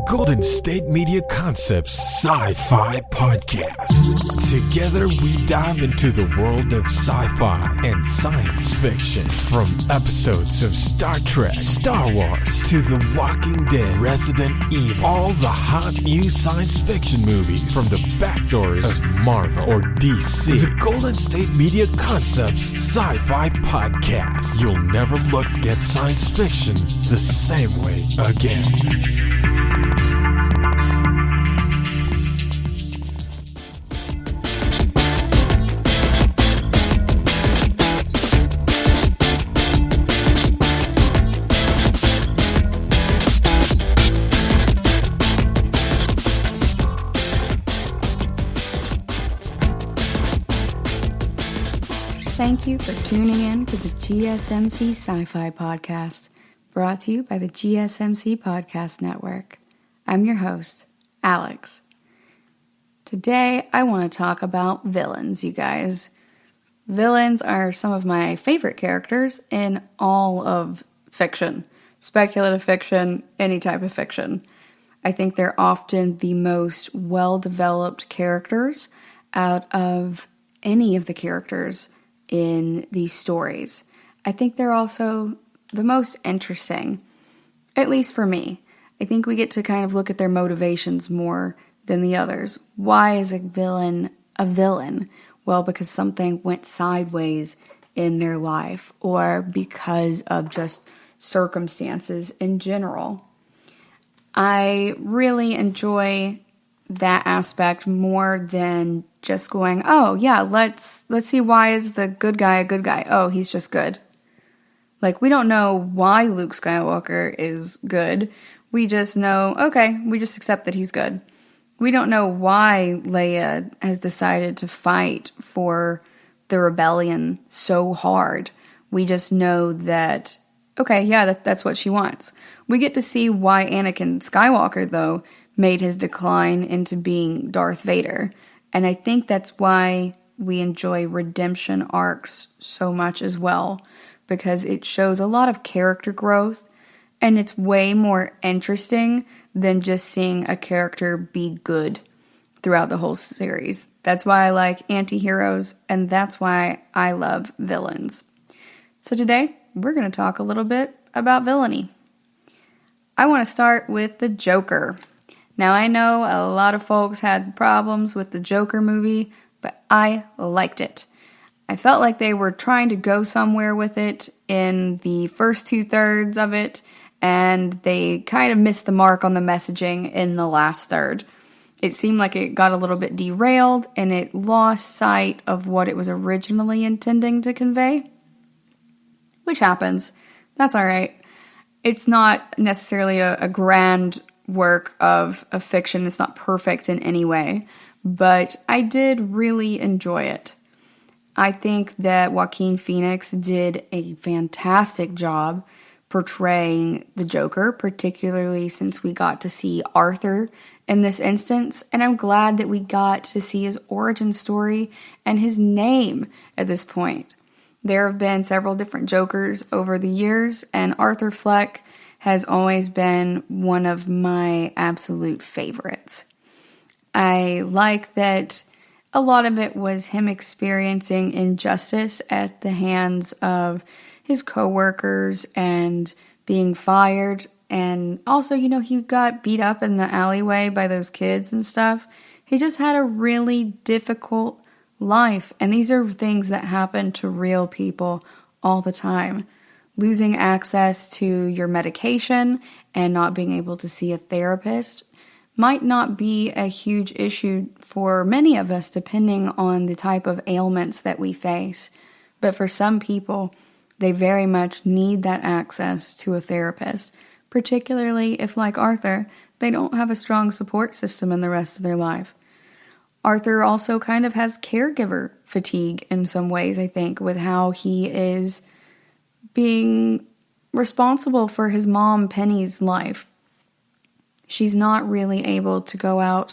Golden State Media Concepts Sci-Fi Podcast. Together we dive into the world of sci-fi and science fiction. From episodes of Star Trek, Star Wars, to The Walking Dead, Resident Evil, all the hot new science fiction movies from the backdoors of Marvel or DC. The Golden State Media Concepts Sci-Fi Podcast. You'll never look at science fiction the same way again. Thank you for tuning in to the GSMC Sci-Fi Podcast, brought to you by the GSMC Podcast Network. I'm your host, Alex. Today, I want to talk about villains, you guys. Villains are some of my favorite characters in all of fiction. Speculative fiction, any type of fiction. I think they're often the most well-developed characters out of any of the characters in these stories. I think they're also the most interesting, at least for me. I think we get to kind of look at their motivations more than the others. Why is a villain a villain? Well, because something went sideways in their life, or because of just circumstances in general. I really enjoy that aspect more than just going, oh yeah, let's see, why is the good guy a good guy? Oh, he's just good. Like, we don't know why Luke Skywalker is good. We just know, okay, we just accept that he's good. We don't know why Leia has decided to fight for the rebellion so hard. We just know that, okay, yeah, that's what she wants. We get to see why Anakin Skywalker, though, made his decline into being Darth Vader. And I think that's why we enjoy redemption arcs so much as well, because it shows a lot of character growth, and it's way more interesting than just seeing a character be good throughout the whole series. That's why I like anti-heroes, and that's why I love villains. So today, we're going to talk a little bit about villainy. I want to start with the Joker. Now, I know a lot of folks had problems with the Joker movie, but I liked it. I felt like they were trying to go somewhere with it in the first 2/3 of it, and they kind of missed the mark on the messaging in the last third. It seemed like it got a little bit derailed, and it lost sight of what it was originally intending to convey. Which happens. That's alright. It's not necessarily a grand work of fiction. It's not perfect in any way, but I did really enjoy it. I think that Joaquin Phoenix did a fantastic job portraying the Joker, particularly since we got to see Arthur in this instance, and I'm glad that we got to see his origin story and his name at this point. There have been several different Jokers over the years, and Arthur Fleck has always been one of my absolute favorites. I like that a lot of it was him experiencing injustice at the hands of his coworkers and being fired. And also, he got beat up in the alleyway by those kids and stuff. He just had a really difficult life. And these are things that happen to real people all the time. Losing access to your medication and not being able to see a therapist might not be a huge issue for many of us, depending on the type of ailments that we face. But for some people, they very much need that access to a therapist, particularly if, like Arthur, they don't have a strong support system in the rest of their life. Arthur also kind of has caregiver fatigue in some ways, I think, with how he is being responsible for his mom, Penny's life. She's not really able to go out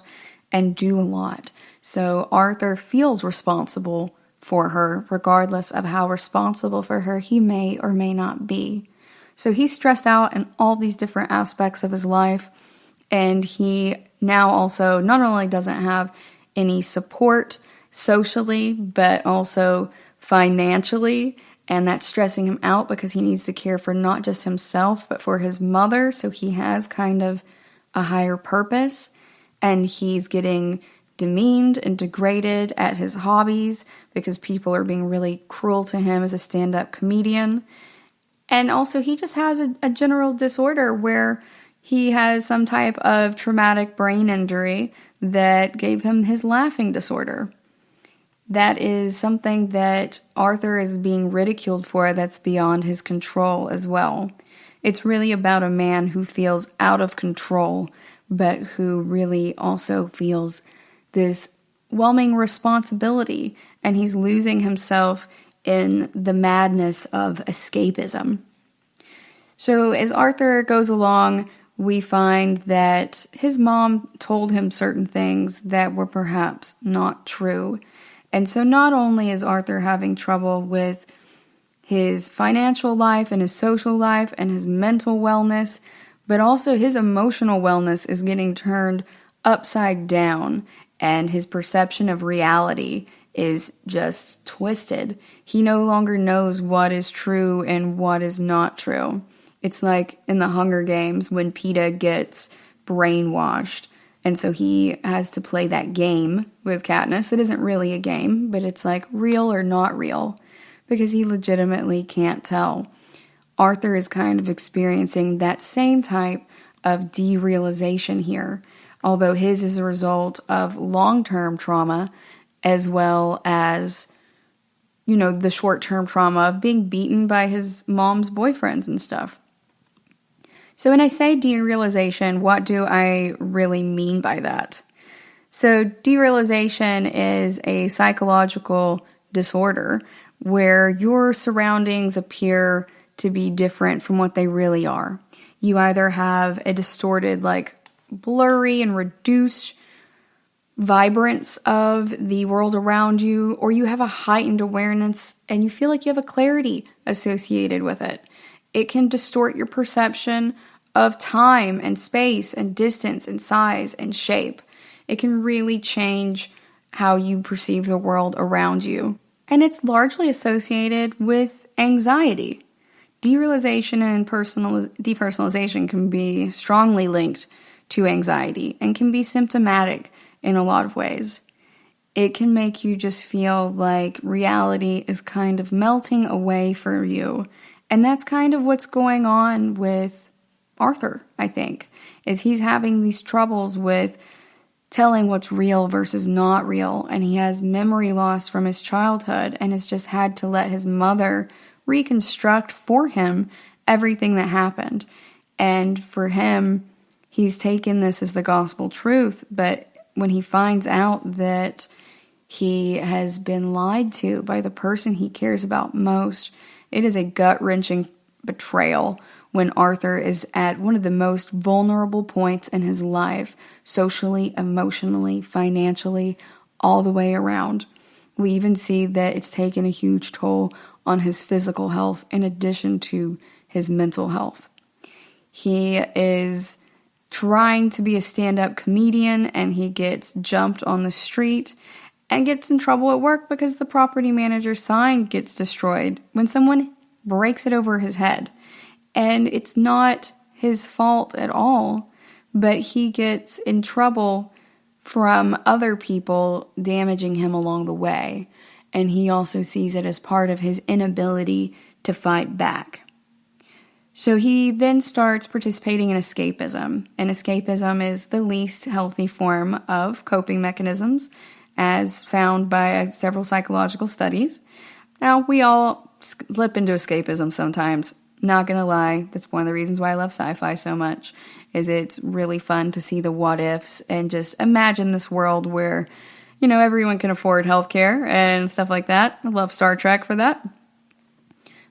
and do a lot. So Arthur feels responsible for her, regardless of how responsible for her he may or may not be. So he's stressed out in all these different aspects of his life, And he now also not only doesn't have any support socially, but also financially. And that's stressing him out because he needs to care for not just himself, but for his mother. So he has kind of a higher purpose. And he's getting demeaned and degraded at his hobbies because people are being really cruel to him as a stand-up comedian. And also he just has a general disorder where he has some type of traumatic brain injury that gave him his laughing disorder. That is something that Arthur is being ridiculed for that's beyond his control as well. It's really about a man who feels out of control, but who really also feels this whelming responsibility, and he's losing himself in the madness of escapism. So as Arthur goes along, we find that his mom told him certain things that were perhaps not true. And so not only is Arthur having trouble with his financial life and his social life and his mental wellness, but also his emotional wellness is getting turned upside down, and his perception of reality is just twisted. He no longer knows what is true and what is not true. It's like in the Hunger Games when Peeta gets brainwashed, and so he has to play that game with Katniss that isn't really a game, but it's like real or not real, because he legitimately can't tell. Arthur is kind of experiencing that same type of derealization here, although his is a result of long-term trauma as well as, the short-term trauma of being beaten by his mom's boyfriends and stuff. So when I say derealization, what do I really mean by that? So derealization is a psychological disorder where your surroundings appear to be different from what they really are. You either have a distorted, blurry and reduced vibrance of the world around you, or you have a heightened awareness and you feel like you have a clarity associated with it. It can distort your perception of time and space and distance and size and shape. It can really change how you perceive the world around you. And it's largely associated with anxiety. Derealization and depersonalization can be strongly linked to anxiety and can be symptomatic in a lot of ways. It can make you just feel like reality is kind of melting away for you. And that's kind of what's going on with Arthur, I think, is he's having these troubles with telling what's real versus not real. And he has memory loss from his childhood and has just had to let his mother reconstruct for him everything that happened. And for him, he's taken this as the gospel truth, but when he finds out that he has been lied to by the person he cares about most, it is a gut-wrenching betrayal when Arthur is at one of the most vulnerable points in his life, socially, emotionally, financially, all the way around. We even see that it's taken a huge toll on his physical health in addition to his mental health. He is trying to be a stand-up comedian, and he gets jumped on the street and gets in trouble at work because the property manager's sign gets destroyed when someone breaks it over his head. And it's not his fault at all, but he gets in trouble from other people damaging him along the way. And he also sees it as part of his inability to fight back. So he then starts participating in escapism. And escapism is the least healthy form of coping mechanisms, as found by several psychological studies. Now, we all slip into escapism sometimes. Not gonna lie, that's one of the reasons why I love sci-fi so much, is it's really fun to see the what ifs and just imagine this world where, everyone can afford healthcare and stuff like that. I love Star Trek for that.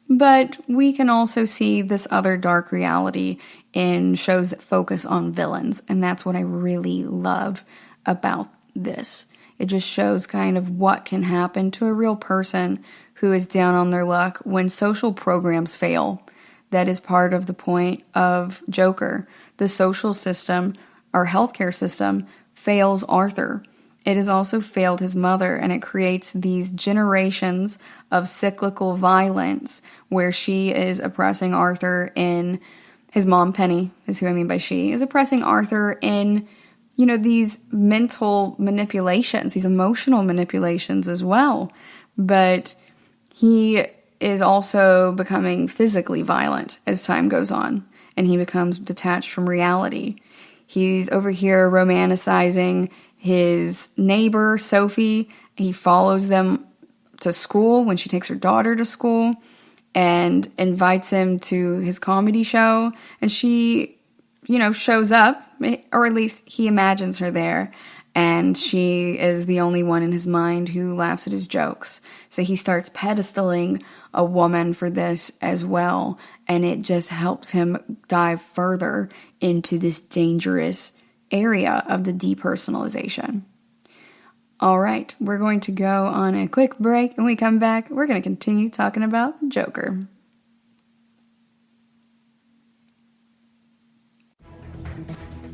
But we can also see this other dark reality in shows that focus on villains, and that's what I really love about this. It just shows kind of what can happen to a real person who is down on their luck when social programs fail. That is part of the point of Joker. The social system our healthcare system fails Arthur. It has also failed his mother, and it creates these generations of cyclical violence where she is oppressing Arthur in, his mom, Penny, is who I mean by she, is oppressing Arthur in, these mental manipulations, these emotional manipulations as well. But he is also becoming physically violent as time goes on, and he becomes detached from reality. He's over here romanticizing his neighbor, Sophie. He follows them to school when she takes her daughter to school and invites him to his comedy show. And she, shows up, or at least he imagines her there. And she is the only one in his mind who laughs at his jokes. So he starts pedestaling a woman for this as well. And it just helps him dive further into this dangerous area of the depersonalization. All right, we're going to go on a quick break. When we come back, we're going to continue talking about the Joker.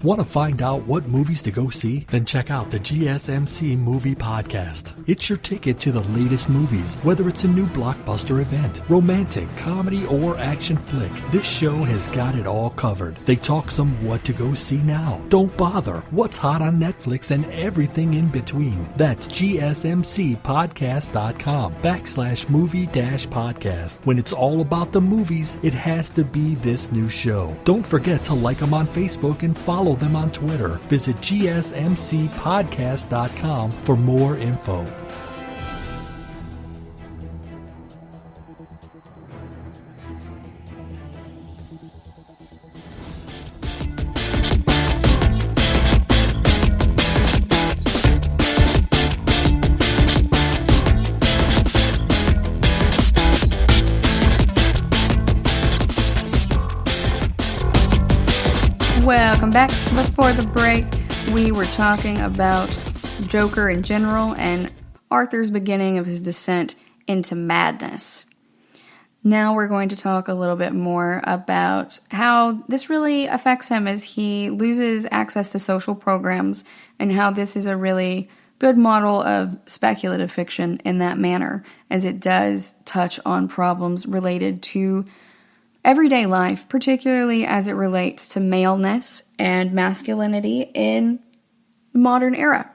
Want to find out what movies to go see? Then check out the GSMC Movie Podcast. It's your ticket to the latest movies, whether it's a new blockbuster event, romantic, comedy, or action flick. This show has got it all covered. They talk some what to go see now, don't bother, what's hot on Netflix, and everything in between. That's gsmcpodcast.com/movie-podcast. When it's all about the movies, it has to be this new show. Don't forget to like them on Facebook and follow them on Twitter. Visit gsmcpodcast.com for more info. Welcome back. Before the break, we were talking about Joker in general and Arthur's beginning of his descent into madness. Now we're going to talk a little bit more about how this really affects him as he loses access to social programs, and how this is a really good model of speculative fiction in that manner, as it does touch on problems related to everyday life, particularly as it relates to maleness and masculinity in the modern era.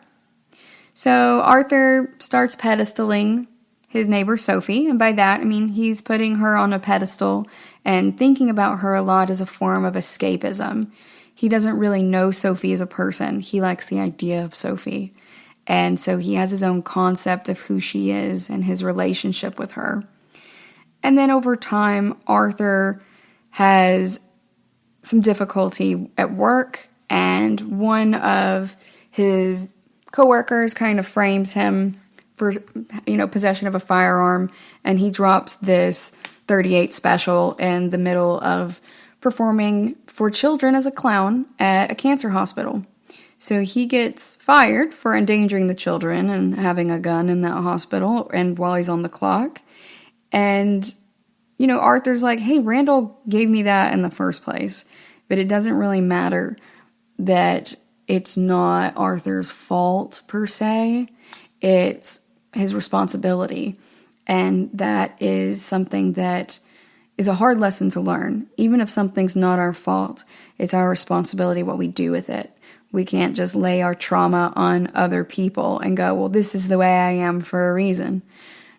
So Arthur starts pedestaling his neighbor Sophie, and by that I mean he's putting her on a pedestal and thinking about her a lot as a form of escapism. He doesn't really know Sophie as a person. He likes the idea of Sophie. And so he has his own concept of who she is and his relationship with her. And then over time, Arthur has some difficulty at work, and one of his coworkers kind of frames him for, possession of a firearm, and he drops this .38 special in the middle of performing for children as a clown at a cancer hospital. So he gets fired for endangering the children and having a gun in that hospital, and while he's on the clock. And Arthur's like, hey, Randall gave me that in the first place. But it doesn't really matter that it's not Arthur's fault, per se. It's his responsibility. And that is something that is a hard lesson to learn. Even if something's not our fault, it's our responsibility what we do with it. We can't just lay our trauma on other people and go, well, this is the way I am for a reason.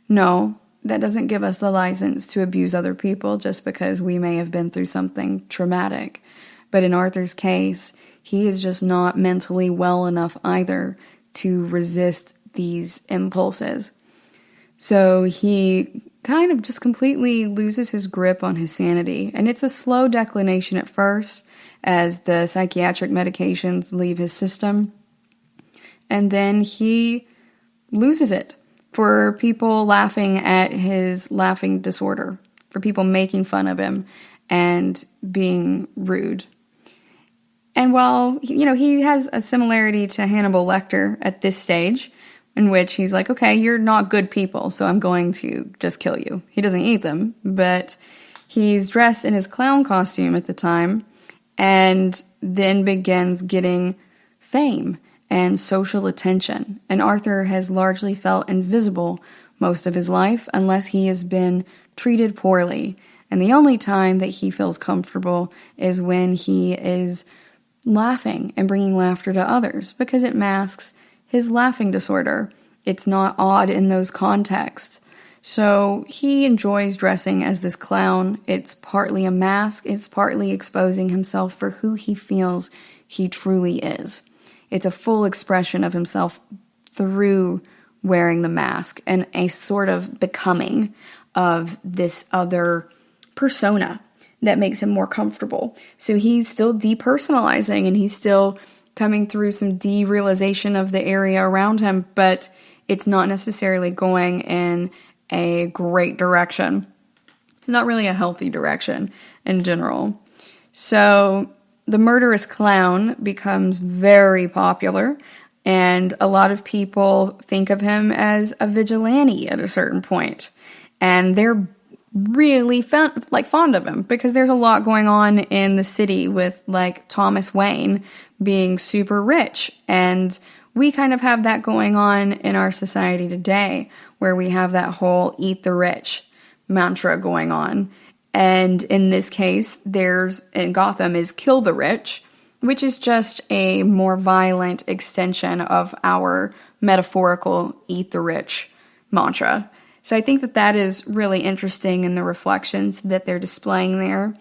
No. That doesn't give us the license to abuse other people just because we may have been through something traumatic. But in Arthur's case, he is just not mentally well enough either to resist these impulses. So he kind of just completely loses his grip on his sanity. And it's a slow declination at first as the psychiatric medications leave his system. And then he loses it. For people laughing at his laughing disorder, for people making fun of him and being rude. And while, he has a similarity to Hannibal Lecter at this stage, in which he's like, okay, you're not good people, so I'm going to just kill you. He doesn't eat them, but he's dressed in his clown costume at the time, and then begins getting fame and social attention. And Arthur has largely felt invisible most of his life unless he has been treated poorly. And the only time that he feels comfortable is when he is laughing and bringing laughter to others, because it masks his laughing disorder. It's not odd in those contexts. So he enjoys dressing as this clown. It's partly a mask. It's partly exposing himself for who he feels he truly is. It's a full expression of himself through wearing the mask and a sort of becoming of this other persona that makes him more comfortable. So he's still depersonalizing and he's still coming through some derealization of the area around him, but it's not necessarily going in a great direction. It's not really a healthy direction in general. So the murderous clown becomes very popular, and a lot of people think of him as a vigilante at a certain point. And they're really fond of him because there's a lot going on in the city with like Thomas Wayne being super rich, and we kind of have that going on in our society today where we have that whole eat the rich mantra going on. And in this case, in Gotham is kill the rich, which is just a more violent extension of our metaphorical eat the rich mantra. So I think that is really interesting in the reflections that they're displaying there.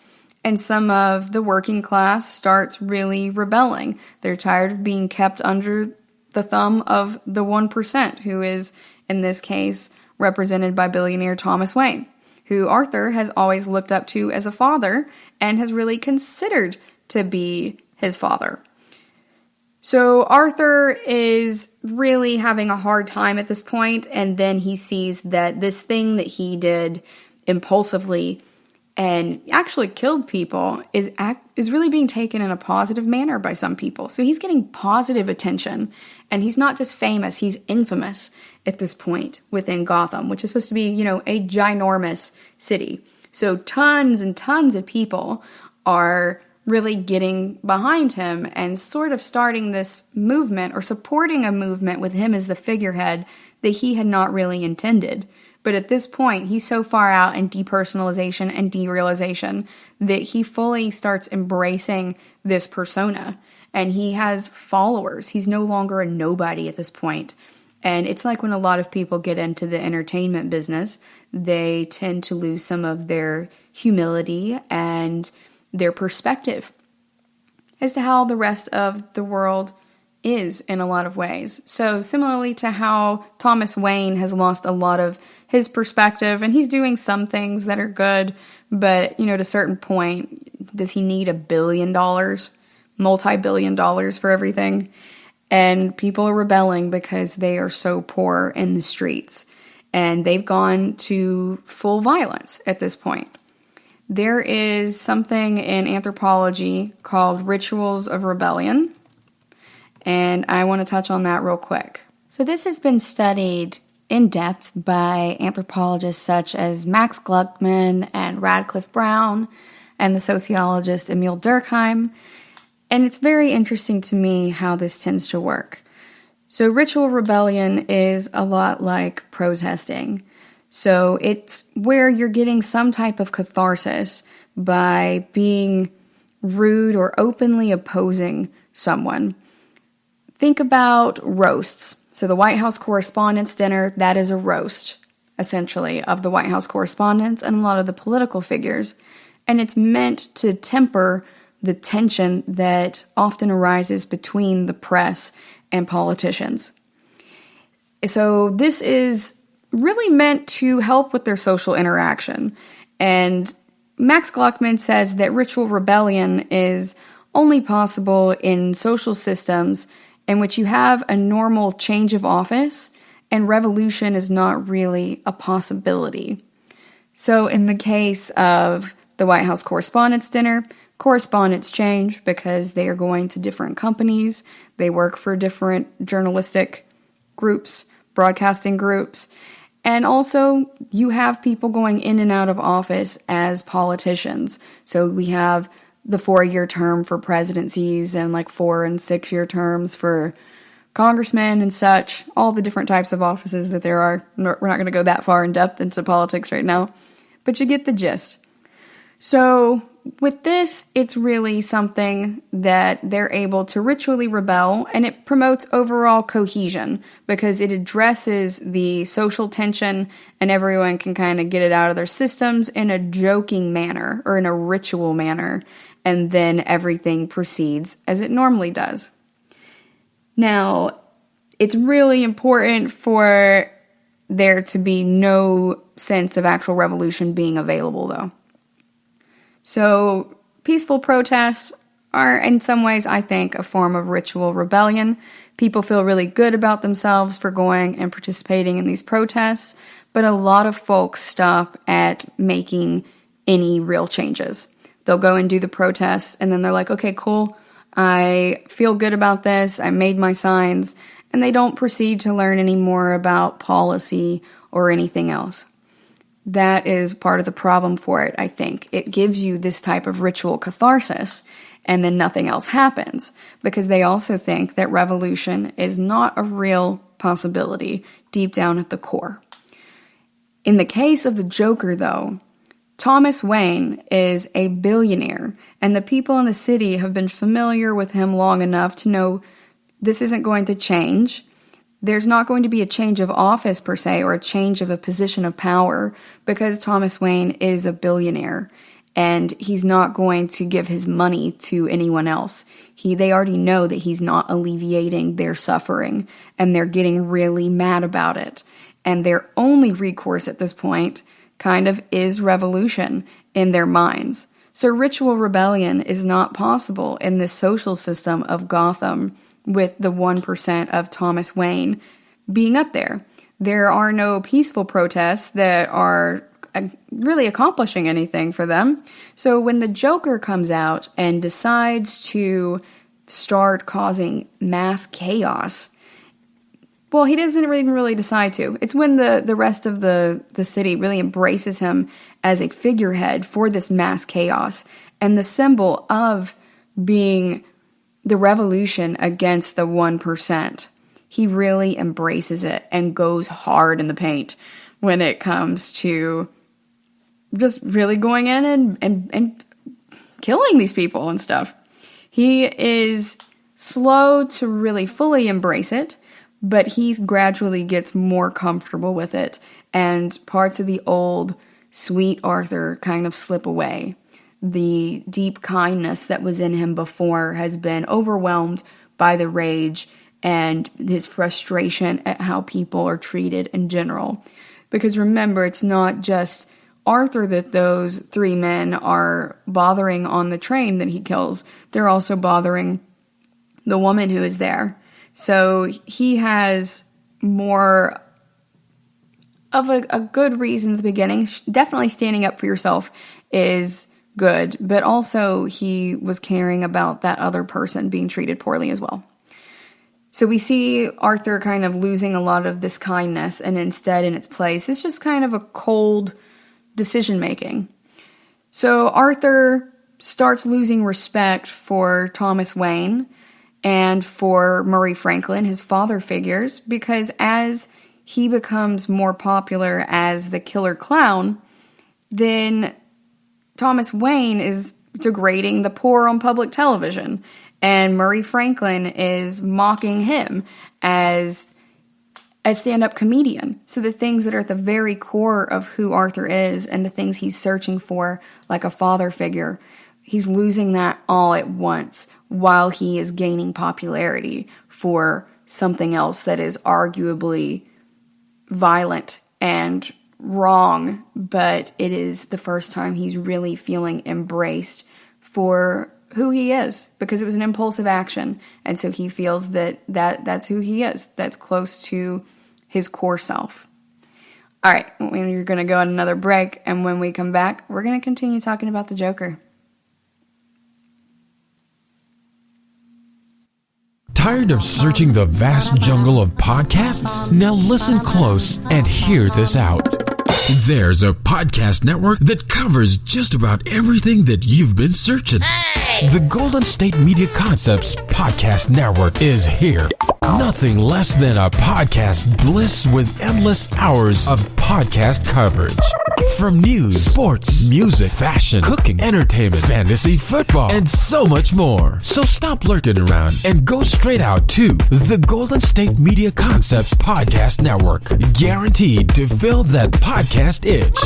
And some of the working class starts really rebelling. They're tired of being kept under the thumb of the 1%, who is, in this case, represented by billionaire Thomas Wayne, who Arthur has always looked up to as a father and has really considered to be his father. So Arthur is really having a hard time at this point, and then he sees that this thing that he did impulsively and actually killed people is really being taken in a positive manner by some people. So he's getting positive attention, and he's not just famous, he's infamous at this point within Gotham, which is supposed to be, a ginormous city. So tons and tons of people are really getting behind him and sort of starting this movement or supporting a movement with him as the figurehead that he had not really intended. But at this point, he's so far out in depersonalization and derealization that he fully starts embracing this persona. And he has followers. He's no longer a nobody at this point. And it's like when a lot of people get into the entertainment business, they tend to lose some of their humility and their perspective as to how the rest of the world is in a lot of ways. So similarly to how Thomas Wayne has lost a lot of his perspective, and he's doing some things that are good, but, at a certain point, does he need $1 billion, multi-billion dollars for everything? And people are rebelling because they are so poor in the streets, and they've gone to full violence at this point. There is something in anthropology called rituals of rebellion, and I want to touch on that real quick. So this has been studied in depth by anthropologists such as Max Gluckman and Radcliffe Brown and the sociologist Emil Durkheim, and it's very interesting to me how this tends to work. So ritual rebellion is a lot like protesting. So it's where you're getting some type of catharsis by being rude or openly opposing someone. Think about roasts. So the White House Correspondents' Dinner, that is a roast, essentially, of the White House correspondents and a lot of the political figures. And it's meant to temper the tension that often arises between the press and politicians. So this is really meant to help with their social interaction. And Max Gluckman says that ritual rebellion is only possible in social systems in which you have a normal change of office and revolution is not really a possibility. So in the case of the White House Correspondents' Dinner, correspondents change because they are going to different companies, they work for different journalistic groups, broadcasting groups, and also you have people going in and out of office as politicians. So we have the 4-year term for presidencies and like 4 and 6-year terms for congressmen and such, all the different types of offices that there are. We're not going to go that far in depth into politics right now, but you get the gist. So with this, it's really something that they're able to ritually rebel, and it promotes overall cohesion because it addresses the social tension and everyone can kind of get it out of their systems in a joking manner or in a ritual manner, and then everything proceeds as it normally does. Now, it's really important for there to be no sense of actual revolution being available, though. So, peaceful protests are, in some ways, I think, a form of ritual rebellion. People feel really good about themselves for going and participating in these protests, but a lot of folks stop at making any real changes. They'll go and do the protests, and then they're like, okay, cool, I feel good about this, I made my signs, and they don't proceed to learn any more about policy or anything else. That is part of the problem for it, I think. It gives you this type of ritual catharsis, and then nothing else happens, because they also think that revolution is not a real possibility deep down at the core. In the case of the Joker, though, Thomas Wayne is a billionaire, and the people in the city have been familiar with him long enough to know this isn't going to change. There's not going to be a change of office per se, or a change of a position of power, because Thomas Wayne is a billionaire and he's not going to give his money to anyone else. They already know that he's not alleviating their suffering, and they're getting really mad about it. And their only recourse at this point kind of is revolution in their minds. So ritual rebellion is not possible in this social system of Gotham, with the 1% of Thomas Wayne being up there. There are no peaceful protests that are really accomplishing anything for them. So when the Joker comes out and decides to start causing mass chaos, well, he doesn't even really decide to. It's when the rest of the city really embraces him as a figurehead for this mass chaos and the symbol of being the revolution against the 1%. He really embraces it and goes hard in the paint when it comes to just really going in and killing these people and stuff. He is slow to really fully embrace it, but he gradually gets more comfortable with it, and parts of the old sweet Arthur kind of slip away. The deep kindness that was in him before has been overwhelmed by the rage and his frustration at how people are treated in general. Because remember, it's not just Arthur that those 3 men are bothering on the train that he kills. They're also bothering the woman who is there. So he has more of a good reason at the beginning. Definitely standing up for yourself is good, but also he was caring about that other person being treated poorly as well. So we see Arthur kind of losing a lot of this kindness, and instead in its place, it's just kind of a cold decision making. So Arthur starts losing respect for Thomas Wayne and for Murray Franklin, his father figures, because as he becomes more popular as the killer clown, then Thomas Wayne is degrading the poor on public television, and Murray Franklin is mocking him as a stand-up comedian. So the things that are at the very core of who Arthur is and the things he's searching for, like a father figure, he's losing that all at once while he is gaining popularity for something else that is arguably violent and wrong, but it is the first time he's really feeling embraced for who he is, because it was an impulsive action, and so he feels that's who he is. That's close to his core self. All right, we're going to go on another break, and when we come back, we're going to continue talking about the Joker. Tired of searching the vast jungle of podcasts? Now listen close and hear this out. There's a podcast network that covers just about everything that you've been searching. Hey! The Golden State Media Concepts Podcast Network is here. Nothing less than a podcast bliss with endless hours of podcast coverage. From news, sports, music, fashion, cooking, entertainment, fantasy, football, and so much more. So stop lurking around and go straight out to the Golden State Media Concepts Podcast Network. Guaranteed to fill that podcast itch.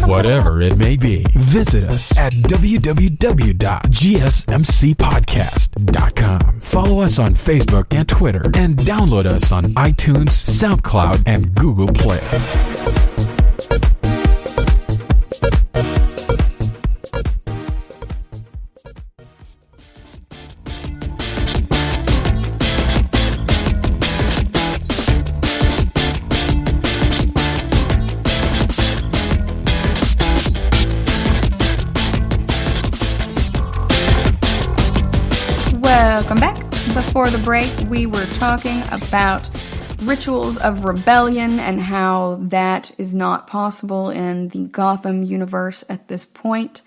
Whatever it may be. Visit us at www.gsmcpodcast.com. Follow us on Facebook and Twitter, and download us on iTunes, SoundCloud, and Google Play. Welcome back. Before the break, we were talking about rituals of rebellion and how that is not possible in the Gotham universe at this point,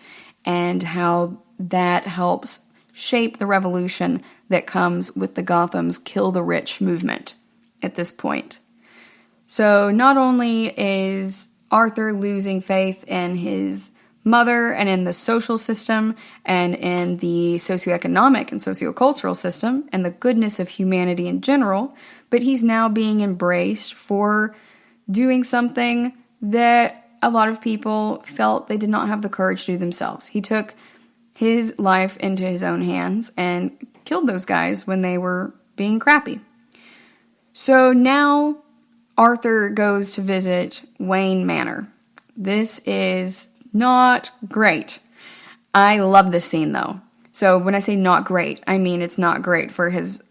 and how that helps shape the revolution that comes with the Gotham's Kill the Rich movement at this point. So not only is Arthur losing faith in his mother and in the social system and in the socioeconomic and sociocultural system and the goodness of humanity in general, but he's now being embraced for doing something that a lot of people felt they did not have the courage to do themselves. He took his life into his own hands and killed those guys when they were being crappy. So now Arthur goes to visit Wayne Manor. This is not great. I love this scene though. So when I say not great, I mean it's not great for his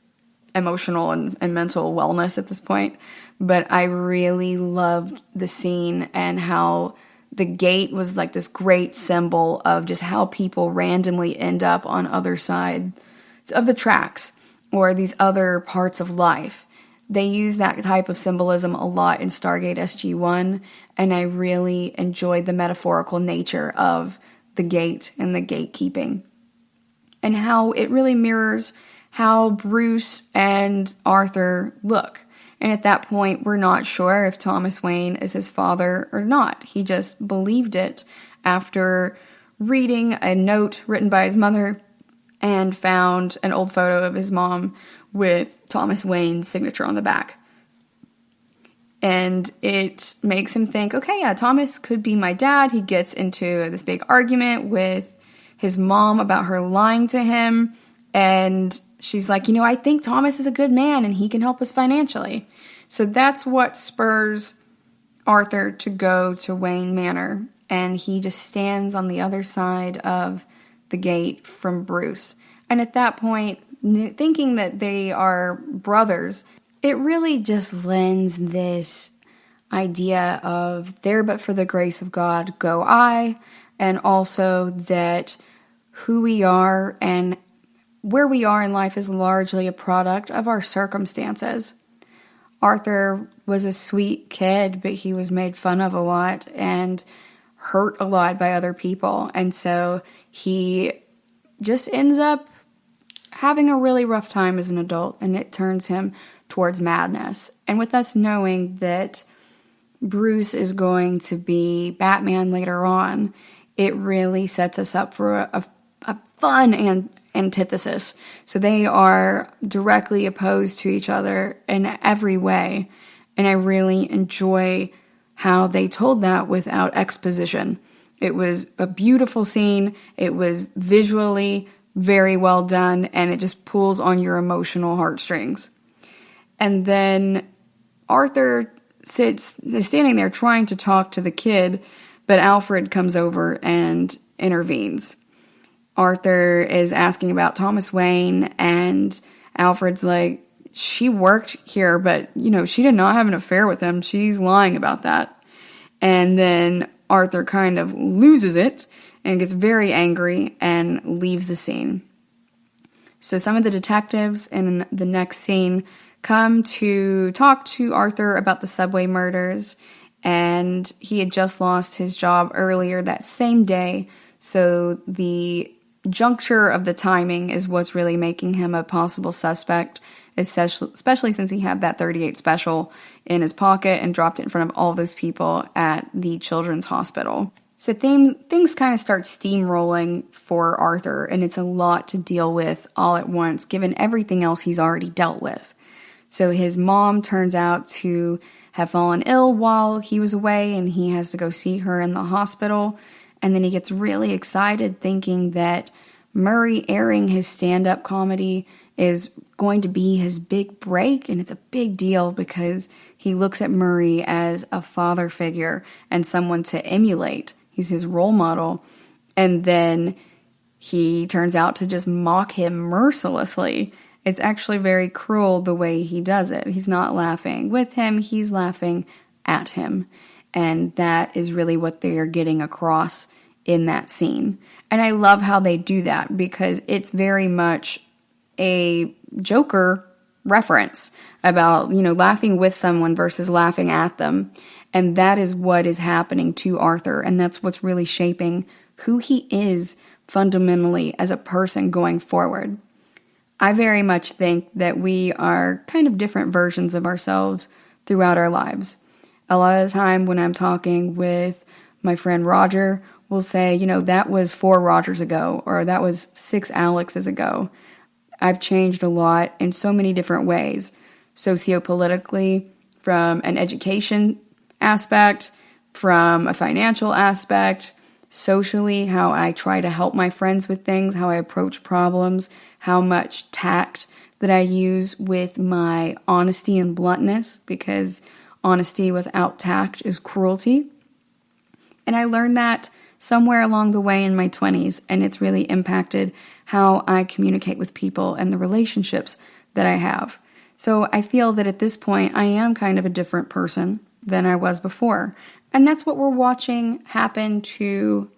emotional and mental wellness at this point. But I really loved the scene and how the gate was like this great symbol of just how people randomly end up on other side of the tracks or these other parts of life. They use that type of symbolism a lot in Stargate SG-1, and I really enjoyed the metaphorical nature of the gate and the gatekeeping, and how it really mirrors how Bruce and Arthur look. And at that point, we're not sure if Thomas Wayne is his father or not. He just believed it after reading a note written by his mother and found an old photo of his mom with Thomas Wayne's signature on the back. And it makes him think, okay, yeah, Thomas could be my dad. He gets into this big argument with his mom about her lying to him. And she's like, I think Thomas is a good man and he can help us financially. So that's what spurs Arthur to go to Wayne Manor. And he just stands on the other side of the gate from Bruce. And at that point, thinking that they are brothers, it really just lends this idea of there but for the grace of God go I, and also that who we are and where we are in life is largely a product of our circumstances. Arthur was a sweet kid, but he was made fun of a lot and hurt a lot by other people, and so he just ends up having a really rough time as an adult, and it turns him towards madness. And with us knowing that Bruce is going to be Batman later on, it really sets us up for a fun antithesis. So they are directly opposed to each other in every way, and I really enjoy how they told that without exposition. It was a beautiful scene, it was visually very well done, and it just pulls on your emotional heartstrings. And then Arthur is standing there trying to talk to the kid, but Alfred comes over and intervenes. Arthur is asking about Thomas Wayne, and Alfred's like, she worked here, but, she did not have an affair with him. She's lying about that. And then Arthur kind of loses it and gets very angry and leaves the scene. So some of the detectives in the next scene come to talk to Arthur about the subway murders, and he had just lost his job earlier that same day, so the juncture of the timing is what's really making him a possible suspect, especially since he had that 38 special in his pocket and dropped it in front of all those people at the children's hospital. So things kind of start steamrolling for Arthur, and it's a lot to deal with all at once, given everything else he's already dealt with. So his mom turns out to have fallen ill while he was away, and he has to go see her in the hospital. And then he gets really excited thinking that Murray airing his stand-up comedy is going to be his big break, and it's a big deal because he looks at Murray as a father figure and someone to emulate. He's his role model. And then he turns out to just mock him mercilessly. It's actually very cruel the way he does it. He's not laughing with him, he's laughing at him. And that is really what they are getting across in that scene. And I love how they do that because it's very much a Joker reference about, laughing with someone versus laughing at them. And that is what is happening to Arthur. And that's what's really shaping who he is fundamentally as a person going forward. I very much think that we are kind of different versions of ourselves throughout our lives. A lot of the time when I'm talking with my friend Roger, we'll say, that was 4 Rogers ago, or that was 6 Alexes ago. I've changed a lot in so many different ways, sociopolitically, from an education aspect, from a financial aspect, socially, how I try to help my friends with things, how I approach problems, how much tact that I use with my honesty and bluntness, because honesty without tact is cruelty. And I learned that somewhere along the way in my 20s, and it's really impacted how I communicate with people and the relationships that I have. So I feel that at this point, I am kind of a different person than I was before. And that's what we're watching happen to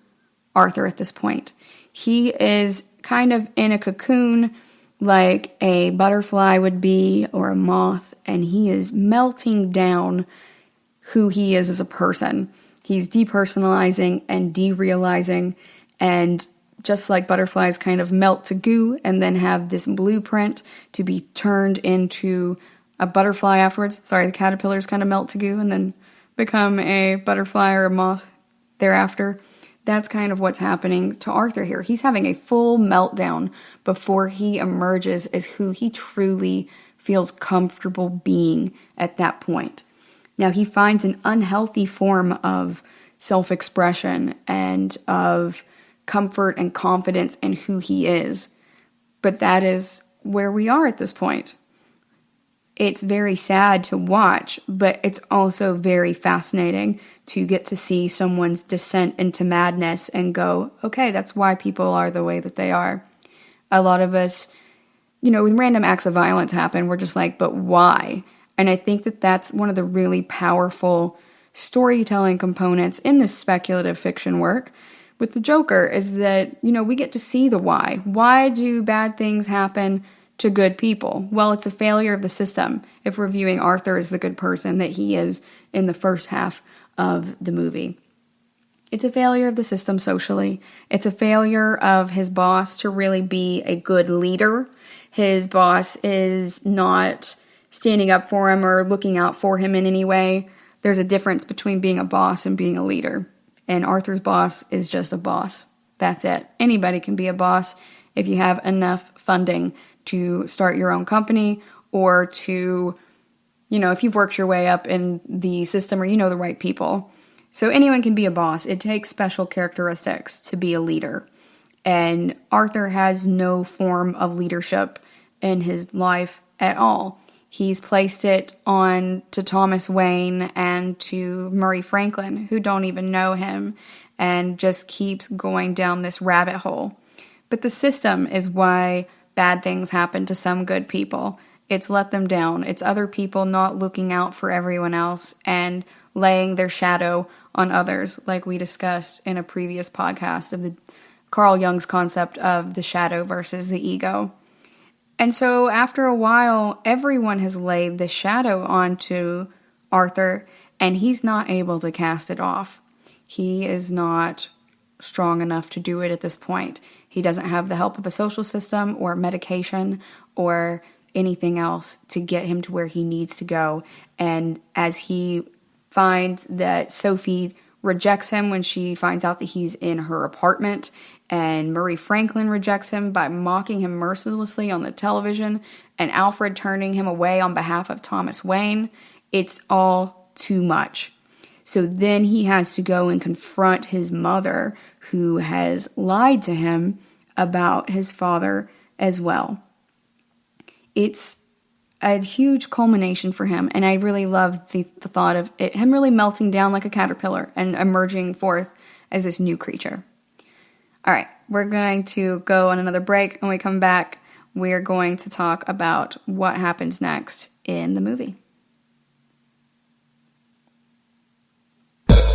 Arthur at this point. He is kind of in a cocoon like a butterfly would be, or a moth, and he is melting down who he is as a person. He's depersonalizing and derealizing, and just like butterflies kind of melt to goo and then have this blueprint to be turned into a butterfly afterwards. The caterpillars kind of melt to goo and then become a butterfly or a moth thereafter. That's kind of what's happening to Arthur here. He's having a full meltdown before he emerges as who he truly feels comfortable being at that point. Now, he finds an unhealthy form of self-expression and of comfort and confidence in who he is. But that is where we are at this point. It's very sad to watch, but it's also very fascinating to get to see someone's descent into madness and go, okay, that's why people are the way that they are. A lot of us, when random acts of violence happen, we're just like, but why? And I think that that's one of the really powerful storytelling components in this speculative fiction work with the Joker is that, we get to see the why. Why do bad things happen to good people? Well, it's a failure of the system if we're viewing Arthur as the good person that he is in the first half of the movie. It's a failure of the system socially. It's a failure of his boss to really be a good leader. His boss is not standing up for him or looking out for him in any way. There's a difference between being a boss and being a leader. And Arthur's boss is just a boss. That's it. Anybody can be a boss if you have enough funding to start your own company or to, if you've worked your way up in the system or you know the right people. So anyone can be a boss. It takes special characteristics to be a leader. And Arthur has no form of leadership in his life at all. He's placed it on to Thomas Wayne and to Murray Franklin, who don't even know him, and just keeps going down this rabbit hole. But the system is why bad things happen to some good people. It's let them down. It's other people not looking out for everyone else and laying their shadow on others, like we discussed in a previous podcast of the Carl Jung's concept of the shadow versus the ego. And so after a while, everyone has laid the shadow onto Arthur, and he's not able to cast it off. He is not strong enough to do it at this point. He doesn't have the help of a social system or medication or anything else to get him to where he needs to go. And as he finds that Sophie rejects him when she finds out that he's in her apartment, and Murray Franklin rejects him by mocking him mercilessly on the television, and Alfred turning him away on behalf of Thomas Wayne, it's all too much. So then he has to go and confront his mother, who has lied to him about his father as well. It's a huge culmination for him, and I really love the thought of him really melting down like a caterpillar and emerging forth as this new creature. All right, we're going to go on another break. When we come back, we're going to talk about what happens next in the movie.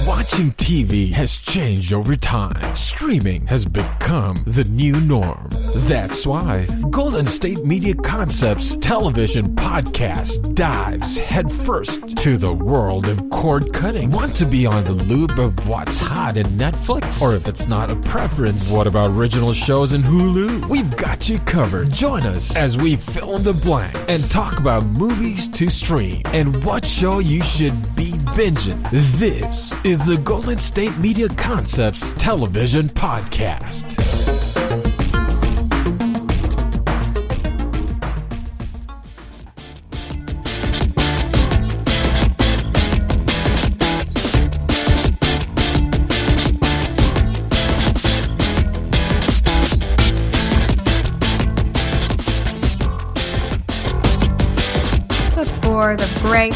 Watching TV has changed over time. Streaming has become the new norm. That's why Golden State Media Concepts television podcast dives headfirst to the world of cord cutting. Want to be on the loop of what's hot in Netflix? Or if it's not a preference, what about original shows in Hulu? We've got you covered. Join us as we fill in the blank and talk about movies to stream and what show you should be binging. This is the Golden State Media Concepts television podcast. Before the break,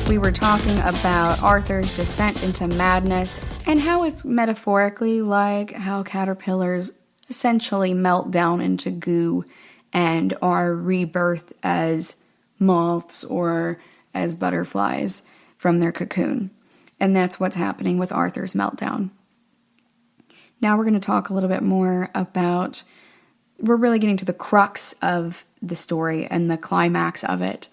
we were talking about Arthur's descent into madness and how it's metaphorically like how caterpillars essentially melt down into goo and are rebirthed as moths or as butterflies from their cocoon. And that's what's happening with Arthur's meltdown. Now we're going to talk a little bit more about, we're really getting to the crux of the story and the climax of it.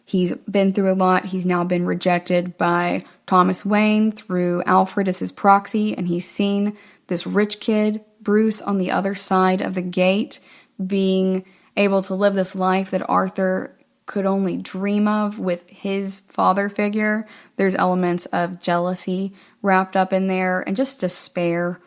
He's been through a lot. He's now been rejected by Thomas Wayne through Alfred as his proxy, and he's seen this rich kid, Bruce, on the other side of the gate, being able to live this life that Arthur could only dream of with his father figure. There's elements of jealousy wrapped up in there, and just despair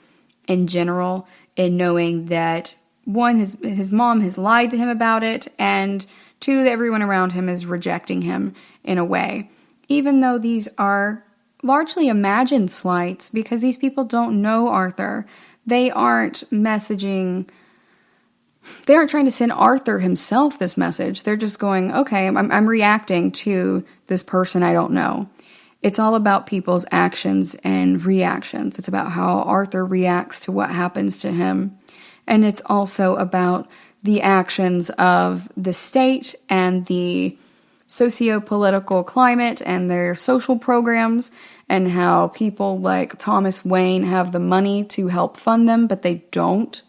in general, in knowing that, one, his mom has lied to him about it, and two, that everyone around him is rejecting him in a way. Even though these are largely imagined slights, because these people don't know Arthur. They aren't trying to send Arthur himself this message. They're just going, okay, I'm reacting to this person I don't know. It's all about people's actions and reactions. It's about how Arthur reacts to what happens to him. And it's also about the actions of the state and the sociopolitical climate and their social programs, and how people like Thomas Wayne have the money to help fund them, but they don't,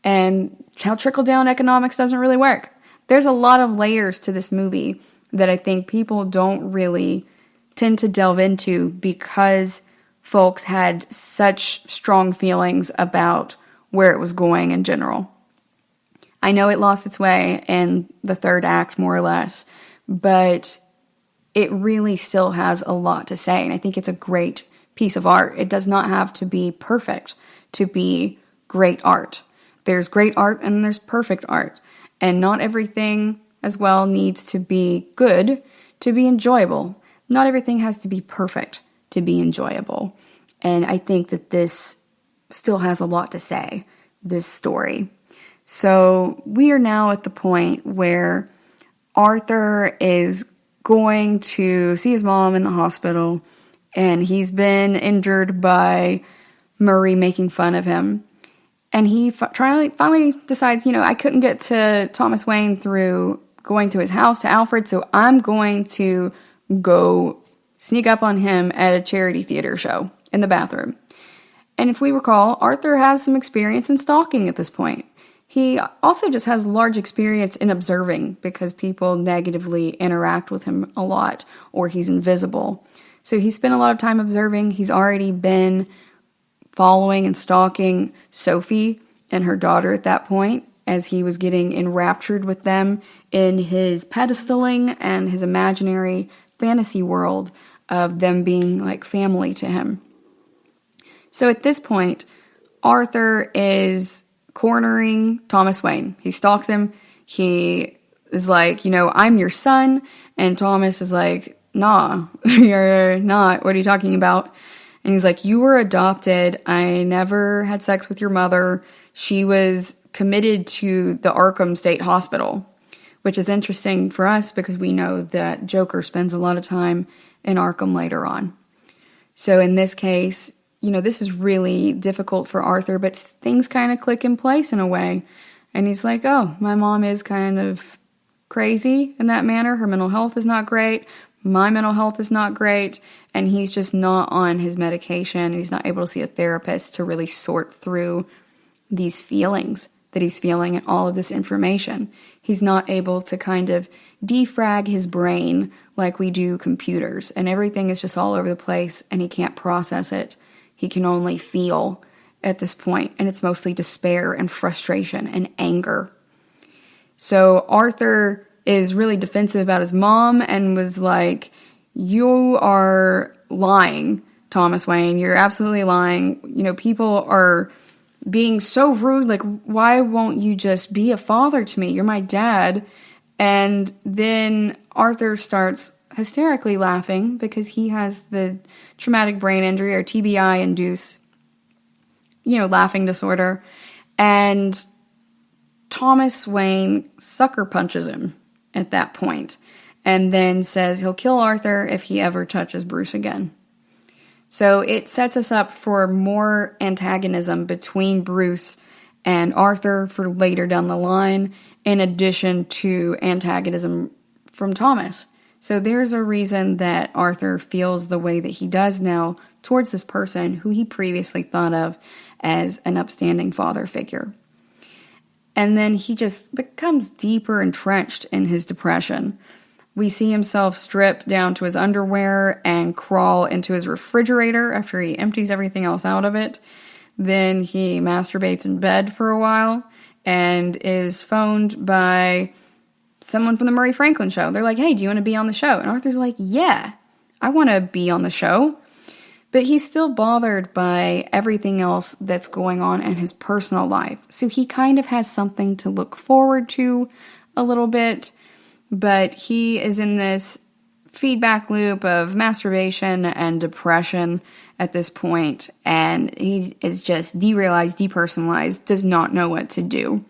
and how trickle-down economics doesn't really work. There's a lot of layers to this movie that I think people don't really tend to delve into because folks had such strong feelings about where it was going in general. I know it lost its way in the third act, more or less, but it really still has a lot to say, and I think it's a great piece of art. It does not have to be perfect to be great art. There's great art and there's perfect art, and not everything as well needs to be good to be enjoyable. Not everything has to be perfect to be enjoyable, and I think that this still has a lot to say, this story. So we are now at the point where Arthur is going to see his mom in the hospital, and he's been injured by Murray making fun of him. And he finally decides, I couldn't get to Thomas Wayne through going to his house, to Alfred, so I'm going to go sneak up on him at a charity theater show in the bathroom. And if we recall, Arthur has some experience in stalking at this point. He also just has large experience in observing because people negatively interact with him a lot, or he's invisible. So he spent a lot of time observing. He's already been following and stalking Sophie and her daughter at that point, as he was getting enraptured with them in his pedestaling and his imaginary fantasy world of them being like family to him. So at this point, Arthur is cornering Thomas Wayne. He stalks him. He is like, I'm your son. And Thomas is like, nah, you're not. What are you talking about? And he's like, you were adopted. I never had sex with your mother. She was committed to the Arkham State Hospital, which is interesting for us because we know that Joker spends a lot of time in Arkham later on. So in this case, this is really difficult for Arthur, but things kind of click in place in a way. And he's like, oh, my mom is kind of crazy in that manner. Her mental health is not great. My mental health is not great. And he's just not on his medication. He's not able to see a therapist to really sort through these feelings that he's feeling and all of this information. He's not able to kind of defrag his brain like we do computers. And everything is just all over the place and he can't process it. He can only feel at this point, and it's mostly despair and frustration and anger. So Arthur is really defensive about his mom and was like, you are lying, Thomas Wayne. You're absolutely lying. People are being so rude. Like, why won't you just be a father to me? You're my dad. And then Arthur starts hysterically laughing because he has the traumatic brain injury or TBI-induced, laughing disorder. And Thomas Wayne sucker punches him at that point and then says he'll kill Arthur if he ever touches Bruce again. So it sets us up for more antagonism between Bruce and Arthur for later down the line, in addition to antagonism from Thomas. So there's a reason that Arthur feels the way that he does now towards this person who he previously thought of as an upstanding father figure. And then he just becomes deeper entrenched in his depression. We see himself strip down to his underwear and crawl into his refrigerator after he empties everything else out of it. Then he masturbates in bed for a while and is phoned by someone from the Murray Franklin show. They're like, hey, do you want to be on the show? And Arthur's like, yeah, I want to be on the show. But he's still bothered by everything else that's going on in his personal life. So he kind of has something to look forward to a little bit, but he is in this feedback loop of masturbation and depression at this point, and he is just derealized, depersonalized, does not know what to do.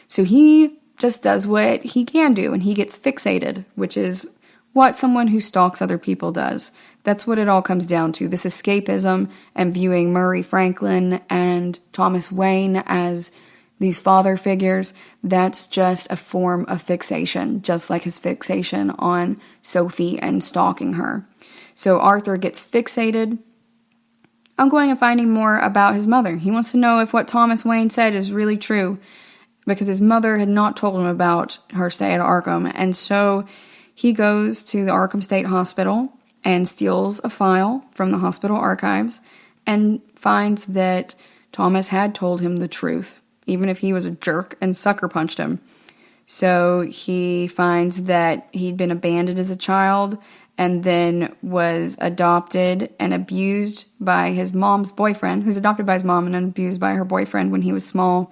So he just does what he can do, and he gets fixated, which is what someone who stalks other people does. That's what it all comes down to, this escapism and viewing Murray Franklin and Thomas Wayne as these father figures. That's just a form of fixation, just like his fixation on Sophie and stalking her. So Arthur gets fixated on going and finding more about his mother. He wants to know if what Thomas Wayne said is really true, because his mother had not told him about her stay at Arkham. And so he goes to the Arkham State Hospital and steals a file from the hospital archives and finds that Thomas had told him the truth, even if he was a jerk and sucker punched him. So he finds that he'd been abandoned as a child and then was adopted and abused by his mom's boyfriend, who's adopted by his mom and abused by her boyfriend when he was small.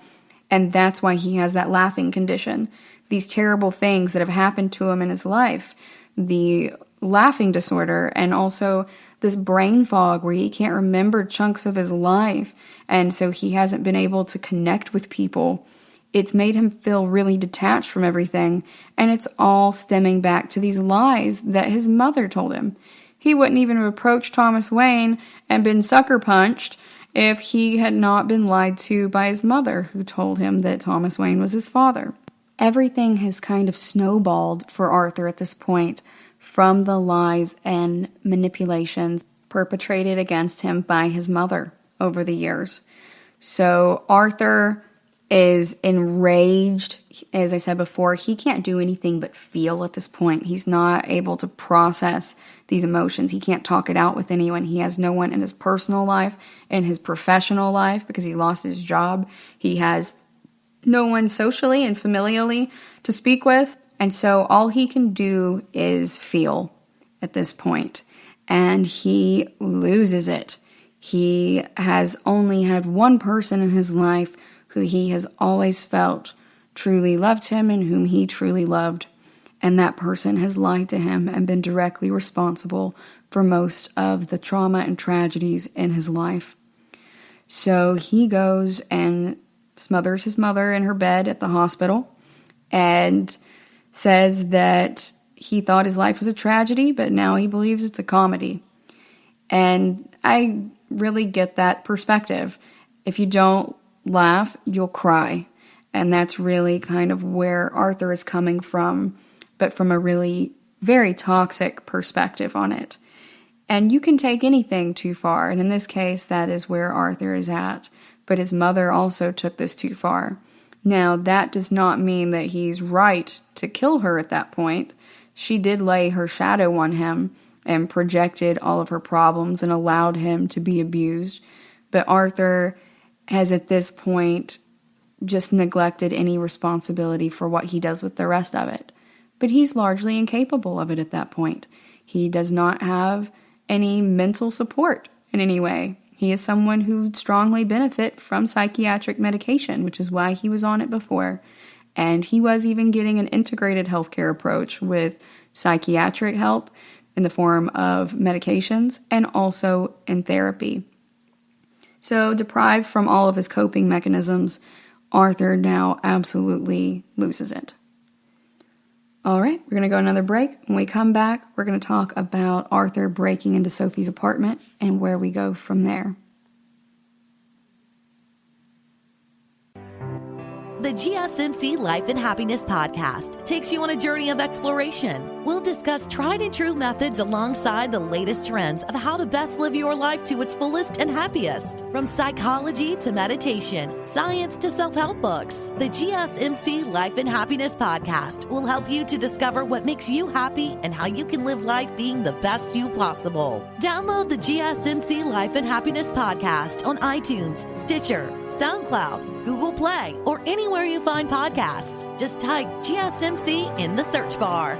And that's why he has that laughing condition. These terrible things that have happened to him in his life, the laughing disorder, and also this brain fog where he can't remember chunks of his life, and so he hasn't been able to connect with people. It's made him feel really detached from everything, and it's all stemming back to these lies that his mother told him. He wouldn't even have approached Thomas Wayne and been sucker punched if he had not been lied to by his mother, who told him that Thomas Wayne was his father. Everything has kind of snowballed for Arthur at this point from the lies and manipulations perpetrated against him by his mother over the years. So Arthur is enraged. As I said before, he can't do anything but feel at this point. He's not able to process these emotions. He can't talk it out with anyone. He has no one in his personal life, in his professional life, because he lost his job. He has no one socially and familially to speak with. And so all he can do is feel at this point. And he loses it. He has only had one person in his life who he has always felt truly loved him and whom he truly loved. And that person has lied to him and been directly responsible for most of the trauma and tragedies in his life. So he goes and smothers his mother in her bed at the hospital and says that he thought his life was a tragedy, but now he believes it's a comedy. And I really get that perspective. If you don't laugh, you'll cry. And that's really kind of where Arthur is coming from, but from a really very toxic perspective on it. And you can take anything too far, and in this case, that is where Arthur is at. But his mother also took this too far. Now, that does not mean that he's right to kill her at that point. She did lay her shadow on him and projected all of her problems and allowed him to be abused. But Arthur has at this point just neglected any responsibility for what he does with the rest of it. But he's largely incapable of it at that point. He does not have any mental support in any way. He is someone who would strongly benefit from psychiatric medication, which is why he was on it before. And he was even getting an integrated healthcare approach with psychiatric help in the form of medications and also in therapy. So deprived from all of his coping mechanisms, Arthur now absolutely loses it. All right, we're going to go another break. When we come back, we're going to talk about Arthur breaking into Sophie's apartment and where we go from there. The GSMC Life and Happiness podcast takes you on a journey of exploration. We'll discuss tried and true methods alongside the latest trends of how to best live your life to its fullest and happiest. From psychology to meditation, science to self-help books, the GSMC Life and Happiness podcast will help you to discover what makes you happy and how you can live life being the best you possible. Download the GSMC Life and Happiness podcast on iTunes, Stitcher, SoundCloud, Google Play, or anywhere you find podcasts. Just type GSMC in the search bar.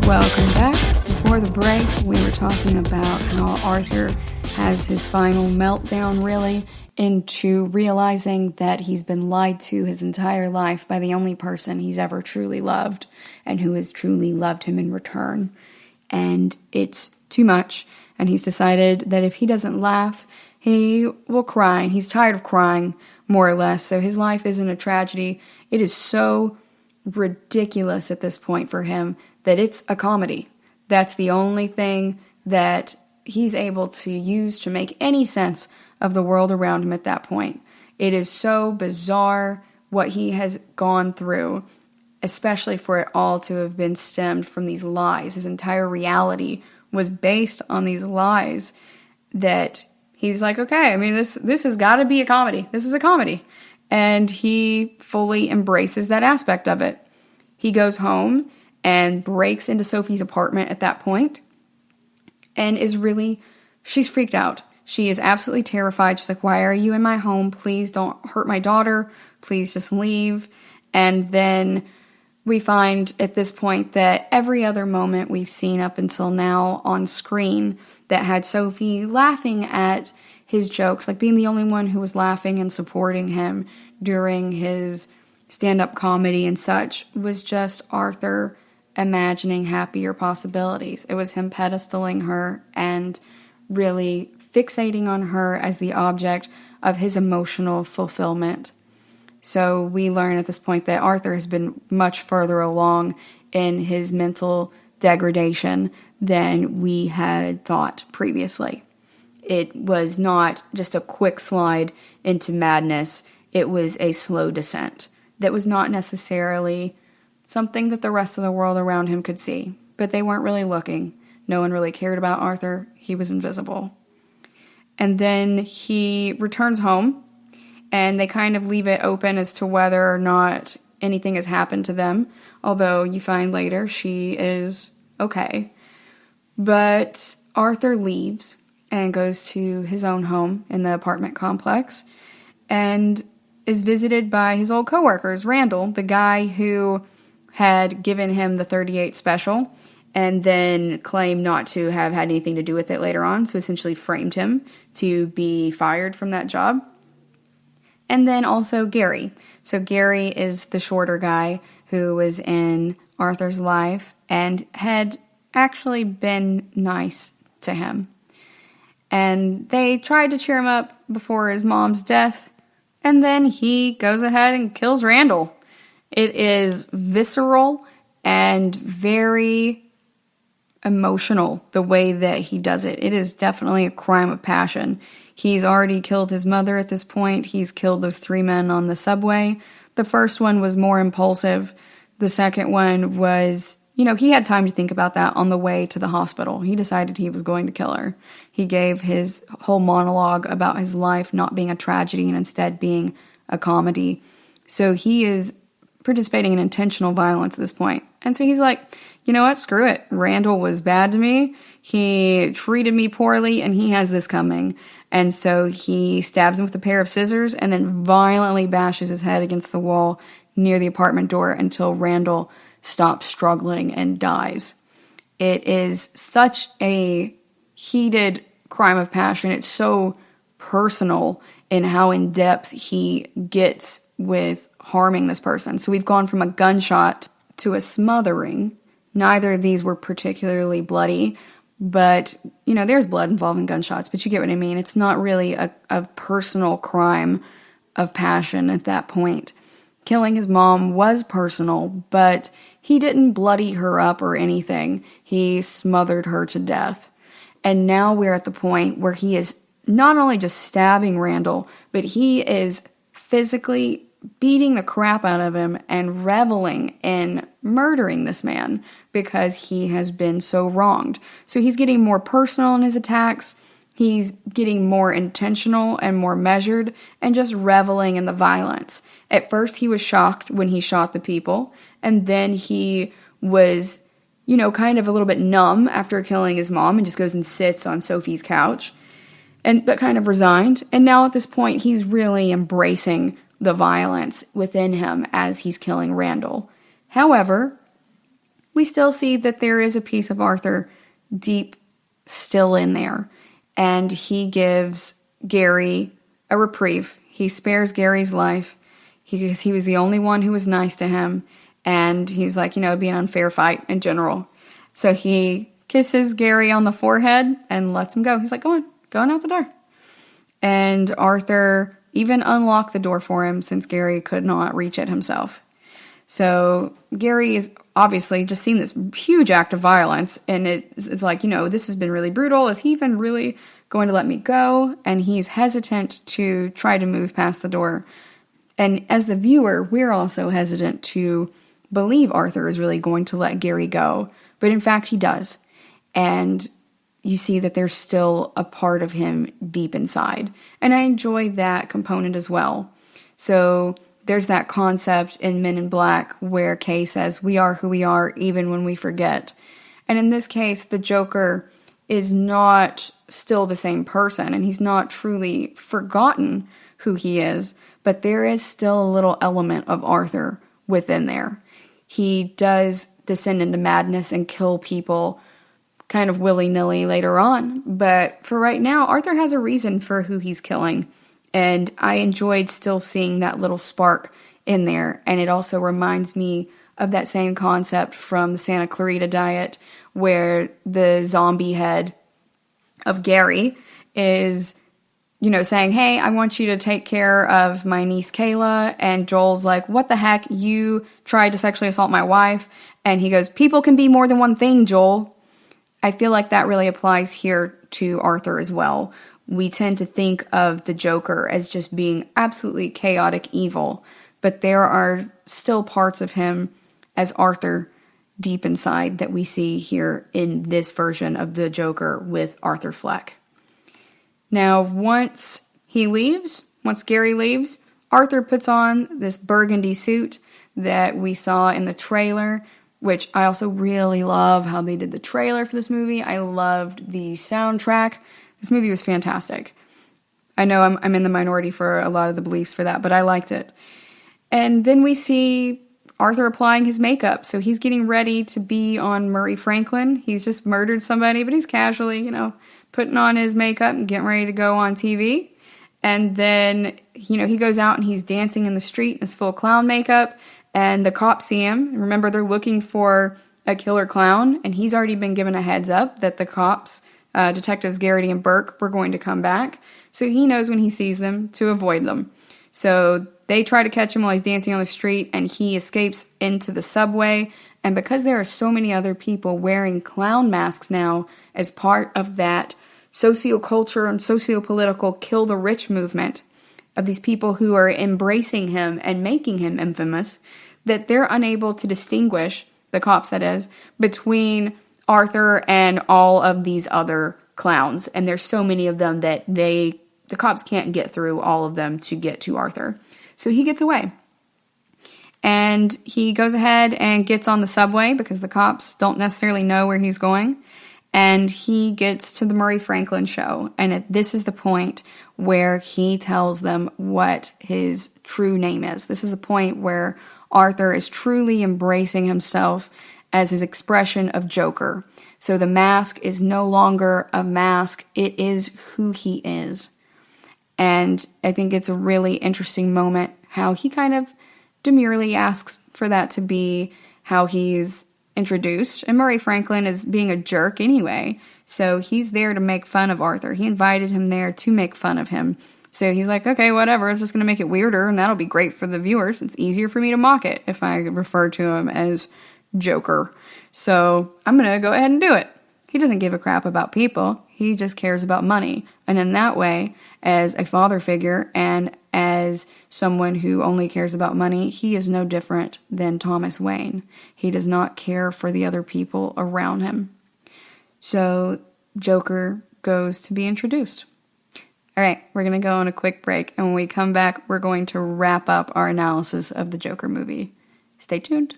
Welcome back. Before the break, we were talking about how Arthur has his final meltdown, really, into realizing that he's been lied to his entire life by the only person he's ever truly loved and who has truly loved him in return. And it's too much, and he's decided that if he doesn't laugh, he will cry, and he's tired of crying, more or less. So his life isn't a tragedy. It is so ridiculous at this point for him that it's a comedy. That's the only thing that he's able to use to make any sense of the world around him at that point. It is so bizarre what he has gone through, especially for it all to have been stemmed from these lies. His entire reality was based on these lies that he's like, okay, I mean, this has got to be a comedy. This is a comedy. And he fully embraces that aspect of it. He goes home and breaks into Sophie's apartment at that point. And she's freaked out. She is absolutely terrified. She's like, why are you in my home? Please don't hurt my daughter. Please just leave. And then we find at this point that every other moment we've seen up until now on screen that had Sophie laughing at his jokes, like being the only one who was laughing and supporting him during his stand-up comedy and such, was just Arthur imagining happier possibilities. It was him pedestaling her and really fixating on her as the object of his emotional fulfillment. So we learn at this point that Arthur has been much further along in his mental degradation than we had thought previously. it was not just a quick slide into madness. It was a slow descent that was not necessarily something that the rest of the world around him could see. But they weren't really looking. No one really cared about Arthur. He was invisible. And then he returns home, and they kind of leave it open as to whether or not anything has happened to them, although you find later she is okay. But Arthur leaves and goes to his own home in the apartment complex and is visited by his old coworkers, Randall, the guy who had given him the 38 special and then claimed not to have had anything to do with it later on, so essentially framed him to be fired from that job. And then also Gary. So Gary is the shorter guy who was in Arthur's life and had actually been nice to him. And they tried to cheer him up before his mom's death, and then he goes ahead and kills Randall. It is visceral and very emotional the way that he does it. It is definitely a crime of passion. He's already killed his mother at this point. He's killed those 3 men on the subway. The first one was more impulsive. The second one was, he had time to think about that on the way to the hospital. He decided he was going to kill her. He gave his whole monologue about his life not being a tragedy and instead being a comedy. So he is participating in intentional violence at this point. And so he's like, you know what, screw it. Randall was bad to me. He treated me poorly, and he has this coming. And so he stabs him with a pair of scissors and then violently bashes his head against the wall near the apartment door until Randall stops struggling and dies. It is such a heated crime of passion. It's so personal in how in-depth he gets with harming this person. So we've gone from a gunshot to a smothering. Neither of these were particularly bloody, but, there's blood involved in gunshots, but you get what I mean. It's not really a personal crime of passion at that point. Killing his mom was personal, but he didn't bloody her up or anything. He smothered her to death. And now we're at the point where he is not only just stabbing Randall, but he is physically beating the crap out of him and reveling in murdering this man because he has been so wronged. So he's getting more personal in his attacks. He's getting more intentional and more measured and just reveling in the violence. At first he was shocked when he shot the people, and then he was, kind of a little bit numb after killing his mom and just goes and sits on Sophie's couch, but kind of resigned. And now at this point he's really embracing the violence within him as he's killing Randall. However, we still see that there is a piece of Arthur deep still in there, and he gives Gary a reprieve. He spares Gary's life because he was the only one who was nice to him, and he's like, it'd be an unfair fight in general. So he kisses Gary on the forehead and lets him go. He's like, going out the door. And Arthur even unlocked the door for him since Gary could not reach it himself. So Gary is obviously just seen this huge act of violence, and it's like, this has been really brutal. Is he even really going to let me go? And he's hesitant to try to move past the door. And as the viewer, we're also hesitant to believe Arthur is really going to let Gary go. But in fact, he does. And you see that there's still a part of him deep inside. And I enjoy that component as well. So there's that concept in Men in Black where Kay says, we are who we are even when we forget. And in this case, the Joker is not still the same person, and he's not truly forgotten who he is, but there is still a little element of Arthur within there. He does descend into madness and kill people kind of willy-nilly later on, but for right now, Arthur has a reason for who he's killing, and I enjoyed still seeing that little spark in there, and it also reminds me of that same concept from the Santa Clarita Diet, where the zombie head of Gary is, saying, hey, I want you to take care of my niece Kayla, and Joel's like, what the heck, you tried to sexually assault my wife, and he goes, people can be more than one thing, Joel. I feel like that really applies here to Arthur as well, we tend to think of the Joker as just being absolutely chaotic evil, but there are still parts of him as Arthur deep inside that we see here in this version of the Joker with Arthur Fleck. Now, once Gary leaves, Arthur puts on this burgundy suit that we saw in the trailer, which I also really love how they did the trailer for this movie. I loved the soundtrack. This movie was fantastic. I know I'm in the minority for a lot of the beliefs for that, but I liked it. And then we see Arthur applying his makeup. So he's getting ready to be on Murray Franklin. He's just murdered somebody, but he's casually, putting on his makeup and getting ready to go on TV. And then, he goes out and he's dancing in the street in his full clown makeup. And the cops see him. Remember, they're looking for a killer clown. And he's already been given a heads up that the cops, Detectives Garrity and Burke, were going to come back. So he knows when he sees them to avoid them. So they try to catch him while he's dancing on the street, and he escapes into the subway. And because there are so many other people wearing clown masks now as part of that socioculture and sociopolitical kill the rich movement of these people who are embracing him and making him infamous, that they're unable to distinguish, the cops that is, between Arthur and all of these other clowns. And there's so many of them that the cops can't get through all of them to get to Arthur. So he gets away. And he goes ahead and gets on the subway because the cops don't necessarily know where he's going. And he gets to the Murray Franklin show. And this is the point where he tells them what his true name is. This is the point where Arthur is truly embracing himself as his expression of Joker. So the mask is no longer a mask. It is who he is. And I think it's a really interesting moment how he kind of demurely asks for that to be how he's introduced. And Murray Franklin is being a jerk anyway. So he's there to make fun of Arthur. He invited him there to make fun of him. So he's like, okay, whatever. It's just going to make it weirder, and that'll be great for the viewers. It's easier for me to mock it if I refer to him as Joker. So I'm going to go ahead and do it. He doesn't give a crap about people. He just cares about money. And in that way, as a father figure and as someone who only cares about money, he is no different than Thomas Wayne. He does not care for the other people around him. So Joker goes to be introduced. All right, we're going to go on a quick break. And when we come back, we're going to wrap up our analysis of the Joker movie. Stay tuned.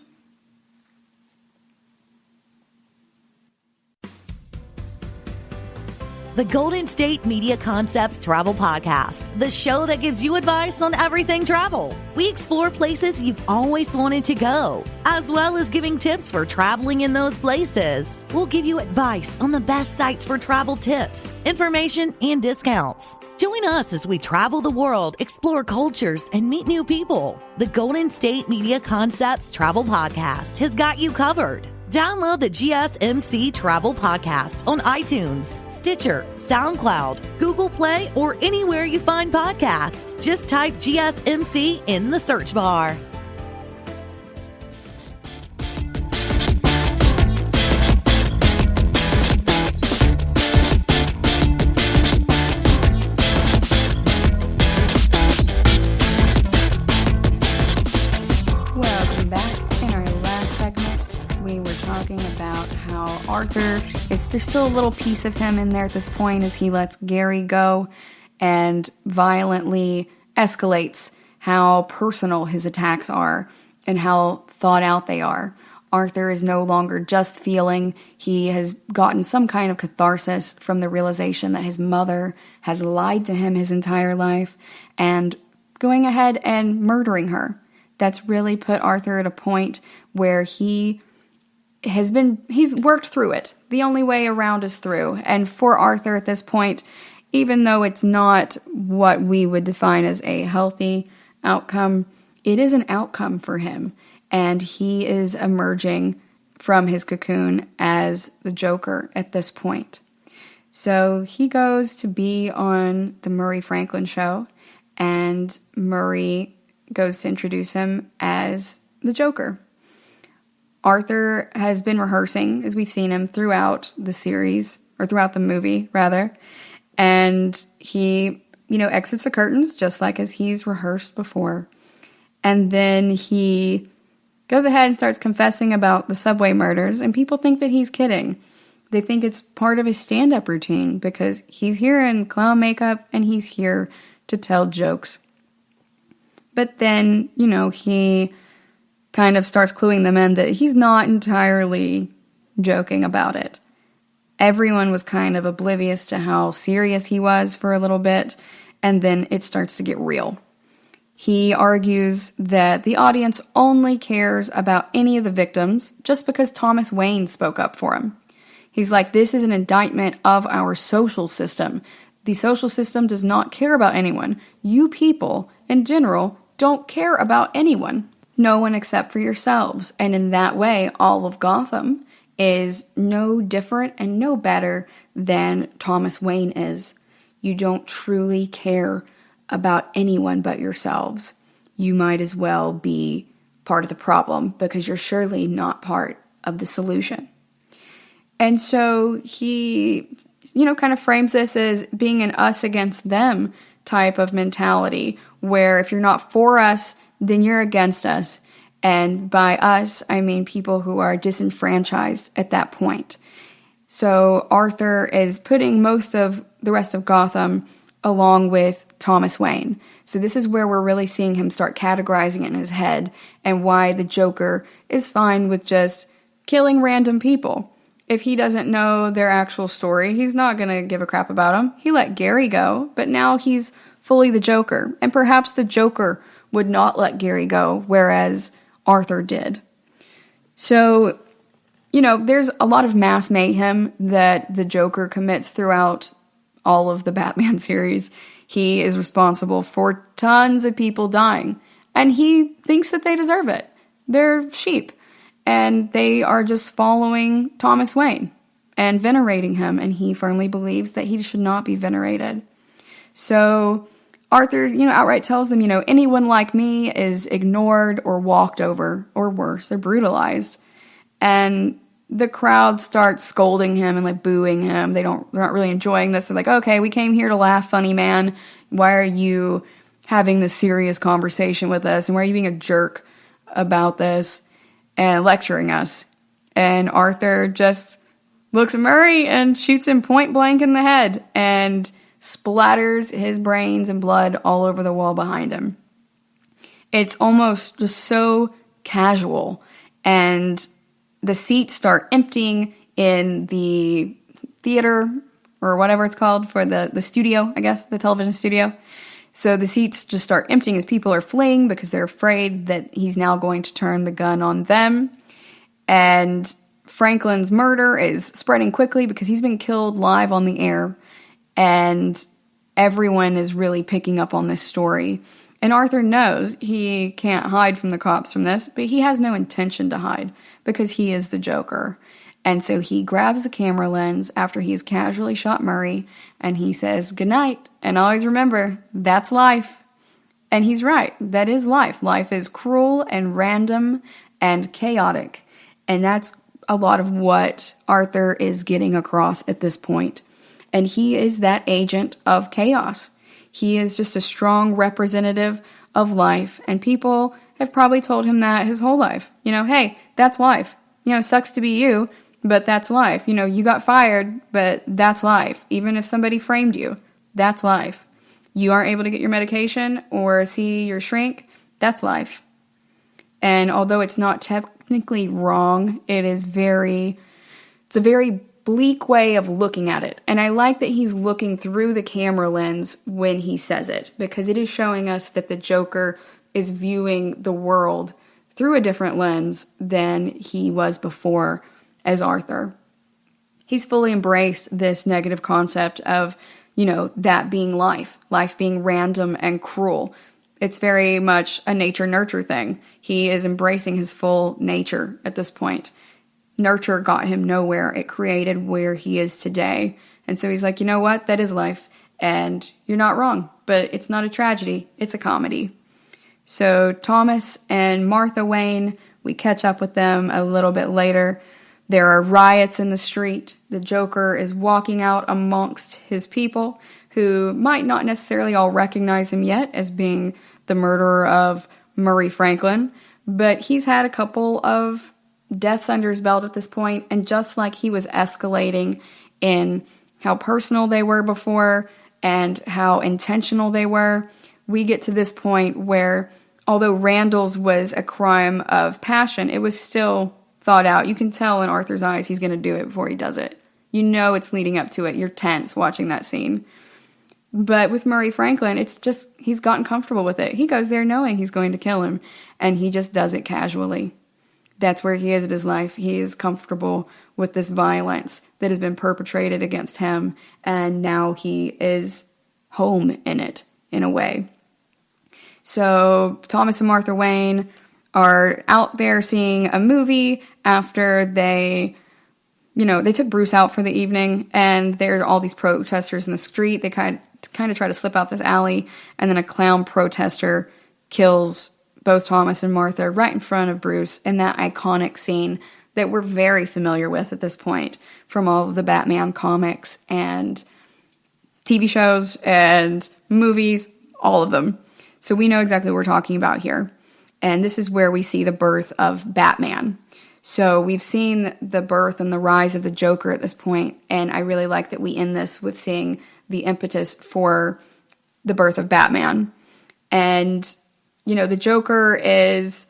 The Golden State Media Concepts Travel Podcast, the show that gives you advice on everything travel. We explore places you've always wanted to go, as well as giving tips for traveling in those places. We'll give you advice on the best sites for travel tips, information, and discounts. Join us as we travel the world, explore cultures, and meet new people. The Golden State Media Concepts Travel Podcast has got you covered. Download the GSMC Travel Podcast on iTunes, Stitcher, SoundCloud, Google Play, or anywhere you find podcasts. Just type GSMC in the search bar. Welcome back. In our last segment, we were talking about how Arthur there's still a little piece of him in there at this point as he lets Gary go and violently escalates how personal his attacks are and how thought out they are. Arthur is no longer just feeling. He has gotten some kind of catharsis from the realization that his mother has lied to him his entire life and going ahead and murdering her. That's really put Arthur at a point where he's worked through it. The only way around is through. And for Arthur at this point, even though it's not what we would define as a healthy outcome, it is an outcome for him. And he is emerging from his cocoon as the Joker at this point. So he goes to be on the Murray Franklin show, and Murray goes to introduce him as the Joker. Arthur has been rehearsing, as we've seen him throughout the series, or throughout the movie, rather, And he, exits the curtains just like as he's rehearsed before. And then he goes ahead and starts confessing about the subway murders, and people think that he's kidding. They think it's part of his stand-up routine because he's here in clown makeup and he's here to tell jokes. But then, he kind of starts cluing them in that he's not entirely joking about it. Everyone was kind of oblivious to how serious he was for a little bit, and then it starts to get real. He argues that the audience only cares about any of the victims just because Thomas Wayne spoke up for him. He's like, this is an indictment of our social system. The social system does not care about anyone. You people, in general, don't care about anyone. No one except for yourselves. And in that way, all of Gotham is no different and no better than Thomas Wayne is. You don't truly care about anyone but yourselves. You might as well be part of the problem because you're surely not part of the solution. And so he, kind of frames this as being an us against them type of mentality, where if you're not for us, then you're against us. And by us, I mean people who are disenfranchised at that point. So Arthur is putting most of the rest of Gotham along with Thomas Wayne. So this is where we're really seeing him start categorizing it in his head and why the Joker is fine with just killing random people. If he doesn't know their actual story, he's not going to give a crap about them. He let Gary go, but now he's fully the Joker. And perhaps the Joker would not let Gary go, whereas Arthur did. So, there's a lot of mass mayhem that the Joker commits throughout all of the Batman series. He is responsible for tons of people dying, and he thinks that they deserve it. They're sheep, and they are just following Thomas Wayne and venerating him, and he firmly believes that he should not be venerated. So Arthur, outright tells them, anyone like me is ignored or walked over, or worse, they're brutalized. And the crowd starts scolding him and booing him. They're not really enjoying this. They're like, okay, we came here to laugh, funny man. Why are you having this serious conversation with us? And why are you being a jerk about this and lecturing us? And Arthur just looks at Murray and shoots him point blank in the head and splatters his brains and blood all over the wall behind him. It's almost just so casual, and the seats start emptying in the theater, or whatever it's called, for the studio, I guess, the television studio. So the seats just start emptying as people are fleeing because they're afraid that he's now going to turn the gun on them. And Franklin's murder is spreading quickly because he's been killed live on the air. And everyone is really picking up on this story. And Arthur knows he can't hide from the cops from this, but he has no intention to hide because he is the Joker. And so he grabs the camera lens after he's casually shot Murray, and he says, "Good night, and always remember, that's life." And he's right, that is life. Life is cruel and random and chaotic. And that's a lot of what Arthur is getting across at this point. And he is that agent of chaos. He is just a strong representative of life. And people have probably told him that his whole life. Hey, that's life. Sucks to be you, but that's life. You got fired, but that's life. Even if somebody framed you, that's life. You aren't able to get your medication or see your shrink, that's life. And although it's not technically wrong, it's a very bleak way of looking at it. And I like that he's looking through the camera lens when he says it, because it is showing us that the Joker is viewing the world through a different lens than he was before as Arthur. He's fully embraced this negative concept of, that being life being random and cruel. It's very much a nature-nurture thing. He is embracing his full nature at this point. Nurture got him nowhere. It created where he is today. And so he's like, you know what? That is life. And you're not wrong. But it's not a tragedy. It's a comedy. So Thomas and Martha Wayne, we catch up with them a little bit later. There are riots in the street. The Joker is walking out amongst his people who might not necessarily all recognize him yet as being the murderer of Murray Franklin, but he's had a couple of deaths under his belt at this point, and just like he was escalating in how personal they were before and how intentional they were, we get to this point where, although Randall's was a crime of passion, it was still thought out. You can tell in Arthur's eyes he's going to do it before he does it. You know it's leading up to it. You're tense watching that scene. But with Murray Franklin, it's just, he's gotten comfortable with it. He goes there knowing he's going to kill him, and he just does it casually. That's where he is in his life. He is comfortable with this violence that has been perpetrated against him, and now he is home in it, in a way. So Thomas and Martha Wayne are out there seeing a movie after they took Bruce out for the evening, and there are all these protesters in the street. They kind of try to slip out this alley, and then a clown protester kills both Thomas and Martha right in front of Bruce in that iconic scene that we're very familiar with at this point from all of the Batman comics and TV shows and movies, all of them. So we know exactly what we're talking about here. And this is where we see the birth of Batman. So we've seen the birth and the rise of the Joker at this point, and I really like that we end this with seeing the impetus for the birth of Batman. And, the Joker is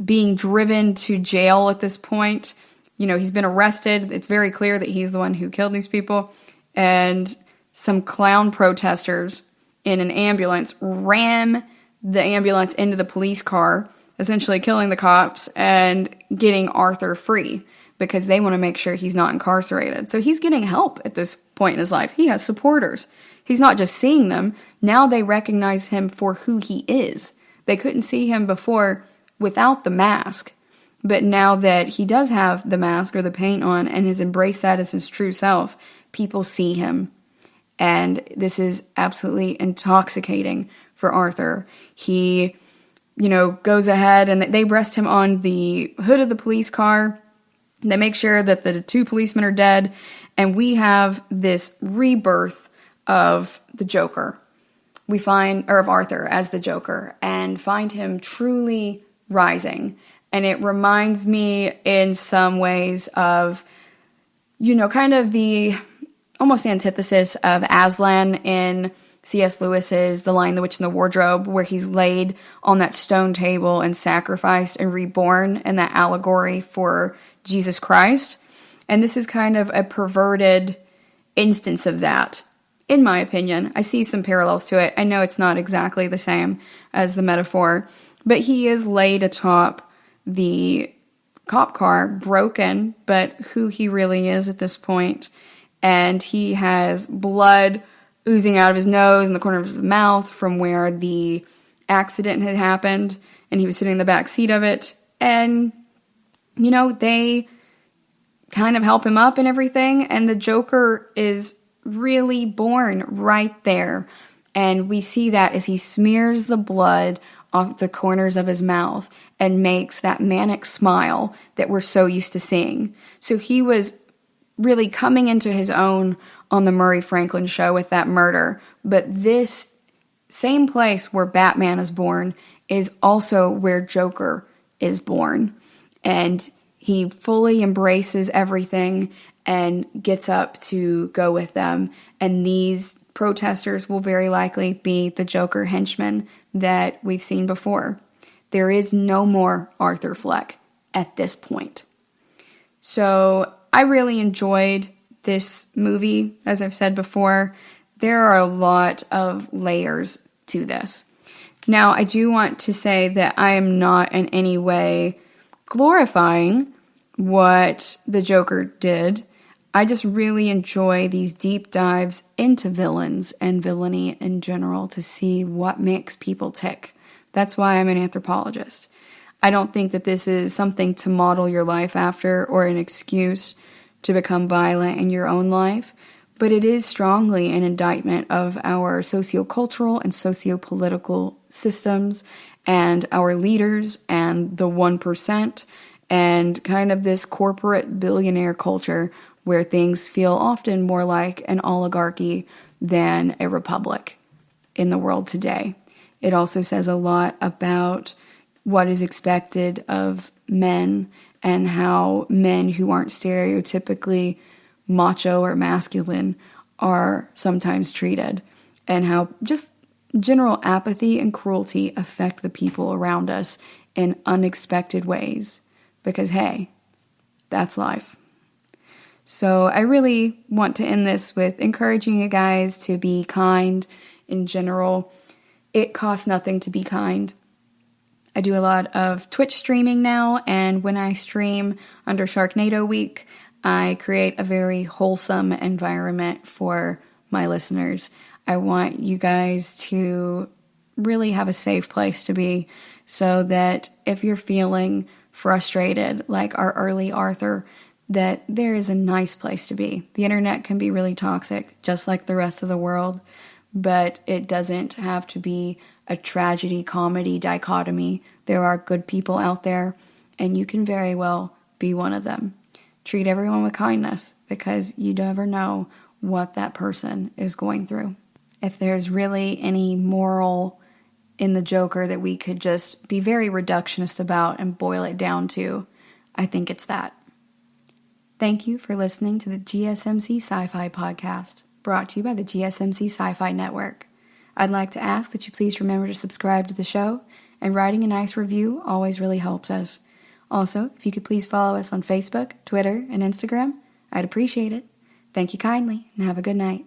being driven to jail at this point. He's been arrested. It's very clear that he's the one who killed these people. And some clown protesters in an ambulance ram the ambulance into the police car, essentially killing the cops and getting Arthur free because they want to make sure he's not incarcerated. So he's getting help at this point in his life. He has supporters. He's not just seeing them. Now they recognize him for who he is. They couldn't see him before without the mask. But now that he does have the mask or the paint on and has embraced that as his true self, people see him. And this is absolutely intoxicating for Arthur. He, goes ahead and they arrest him on the hood of the police car. They make sure that the two policemen are dead. And we have this rebirth of the Joker. Of Arthur as the Joker, and find him truly rising. And it reminds me in some ways of, kind of the almost antithesis of Aslan in C.S. Lewis's The Lion, the Witch, and the Wardrobe, where he's laid on that stone table and sacrificed and reborn in that allegory for Jesus Christ. And this is kind of a perverted instance of that, in my opinion. I see some parallels to it. I know it's not exactly the same as the metaphor, but he is laid atop the cop car, broken, but who he really is at this point. And he has blood oozing out of his nose and the corner of his mouth from where the accident had happened, and he was sitting in the back seat of it. And, they kind of help him up and everything, and the Joker is really born right there. And we see that as he smears the blood off the corners of his mouth and makes that manic smile that we're so used to seeing. So he was really coming into his own on the Murray Franklin show with that murder. But this same place where Batman is born is also where Joker is born. And he fully embraces everything and gets up to go with them. And these protesters will very likely be the Joker henchmen that we've seen before. There is no more Arthur Fleck at this point. So I really enjoyed this movie. As I've said before, there are a lot of layers to this. Now, I do want to say that I am not in any way glorifying what the Joker did. I just really enjoy these deep dives into villains and villainy in general to see what makes people tick. That's why I'm an anthropologist. I don't think that this is something to model your life after or an excuse to become violent in your own life, but it is strongly an indictment of our sociocultural and sociopolitical systems and our leaders and the 1% and kind of this corporate billionaire culture where things feel often more like an oligarchy than a republic in the world today. It also says a lot about what is expected of men and how men who aren't stereotypically macho or masculine are sometimes treated, and how just general apathy and cruelty affect the people around us in unexpected ways. Because, hey, that's life. So I really want to end this with encouraging you guys to be kind in general. It costs nothing to be kind. I do a lot of Twitch streaming now, and when I stream under Sharknado Week, I create a very wholesome environment for my listeners. I want you guys to really have a safe place to be, so that if you're feeling frustrated, like our early Arthur, that there is a nice place to be. The internet can be really toxic, just like the rest of the world, but it doesn't have to be a tragedy-comedy dichotomy. There are good people out there, and you can very well be one of them. Treat everyone with kindness, because you never know what that person is going through. If there's really any moral in the Joker that we could just be very reductionist about and boil it down to, I think it's that. Thank you for listening to the GSMC Sci-Fi Podcast, brought to you by the GSMC Sci-Fi Network. I'd like to ask that you please remember to subscribe to the show, and writing a nice review always really helps us. Also, if you could please follow us on Facebook, Twitter, and Instagram, I'd appreciate it. Thank you kindly, and have a good night.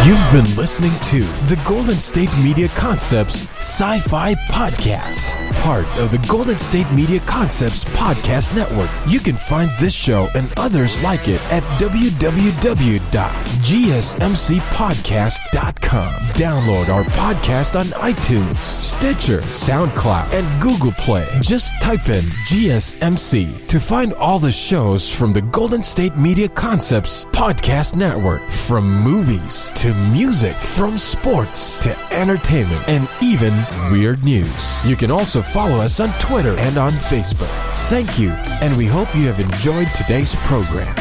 You've been listening to the Golden State Media Concepts Sci-Fi Podcast, part of the Golden State Media Concepts Podcast Network. You can find this show and others like it at www.gsmcpodcast.com. Download our podcast on iTunes, Stitcher, SoundCloud, and Google Play. Just type in GSMC to find all the shows from the Golden State Media Concepts Podcast Network, from movies to music, from sports to entertainment, and even weird news. You can also follow us on Twitter and on Facebook. Thank you, and we hope you have enjoyed today's program.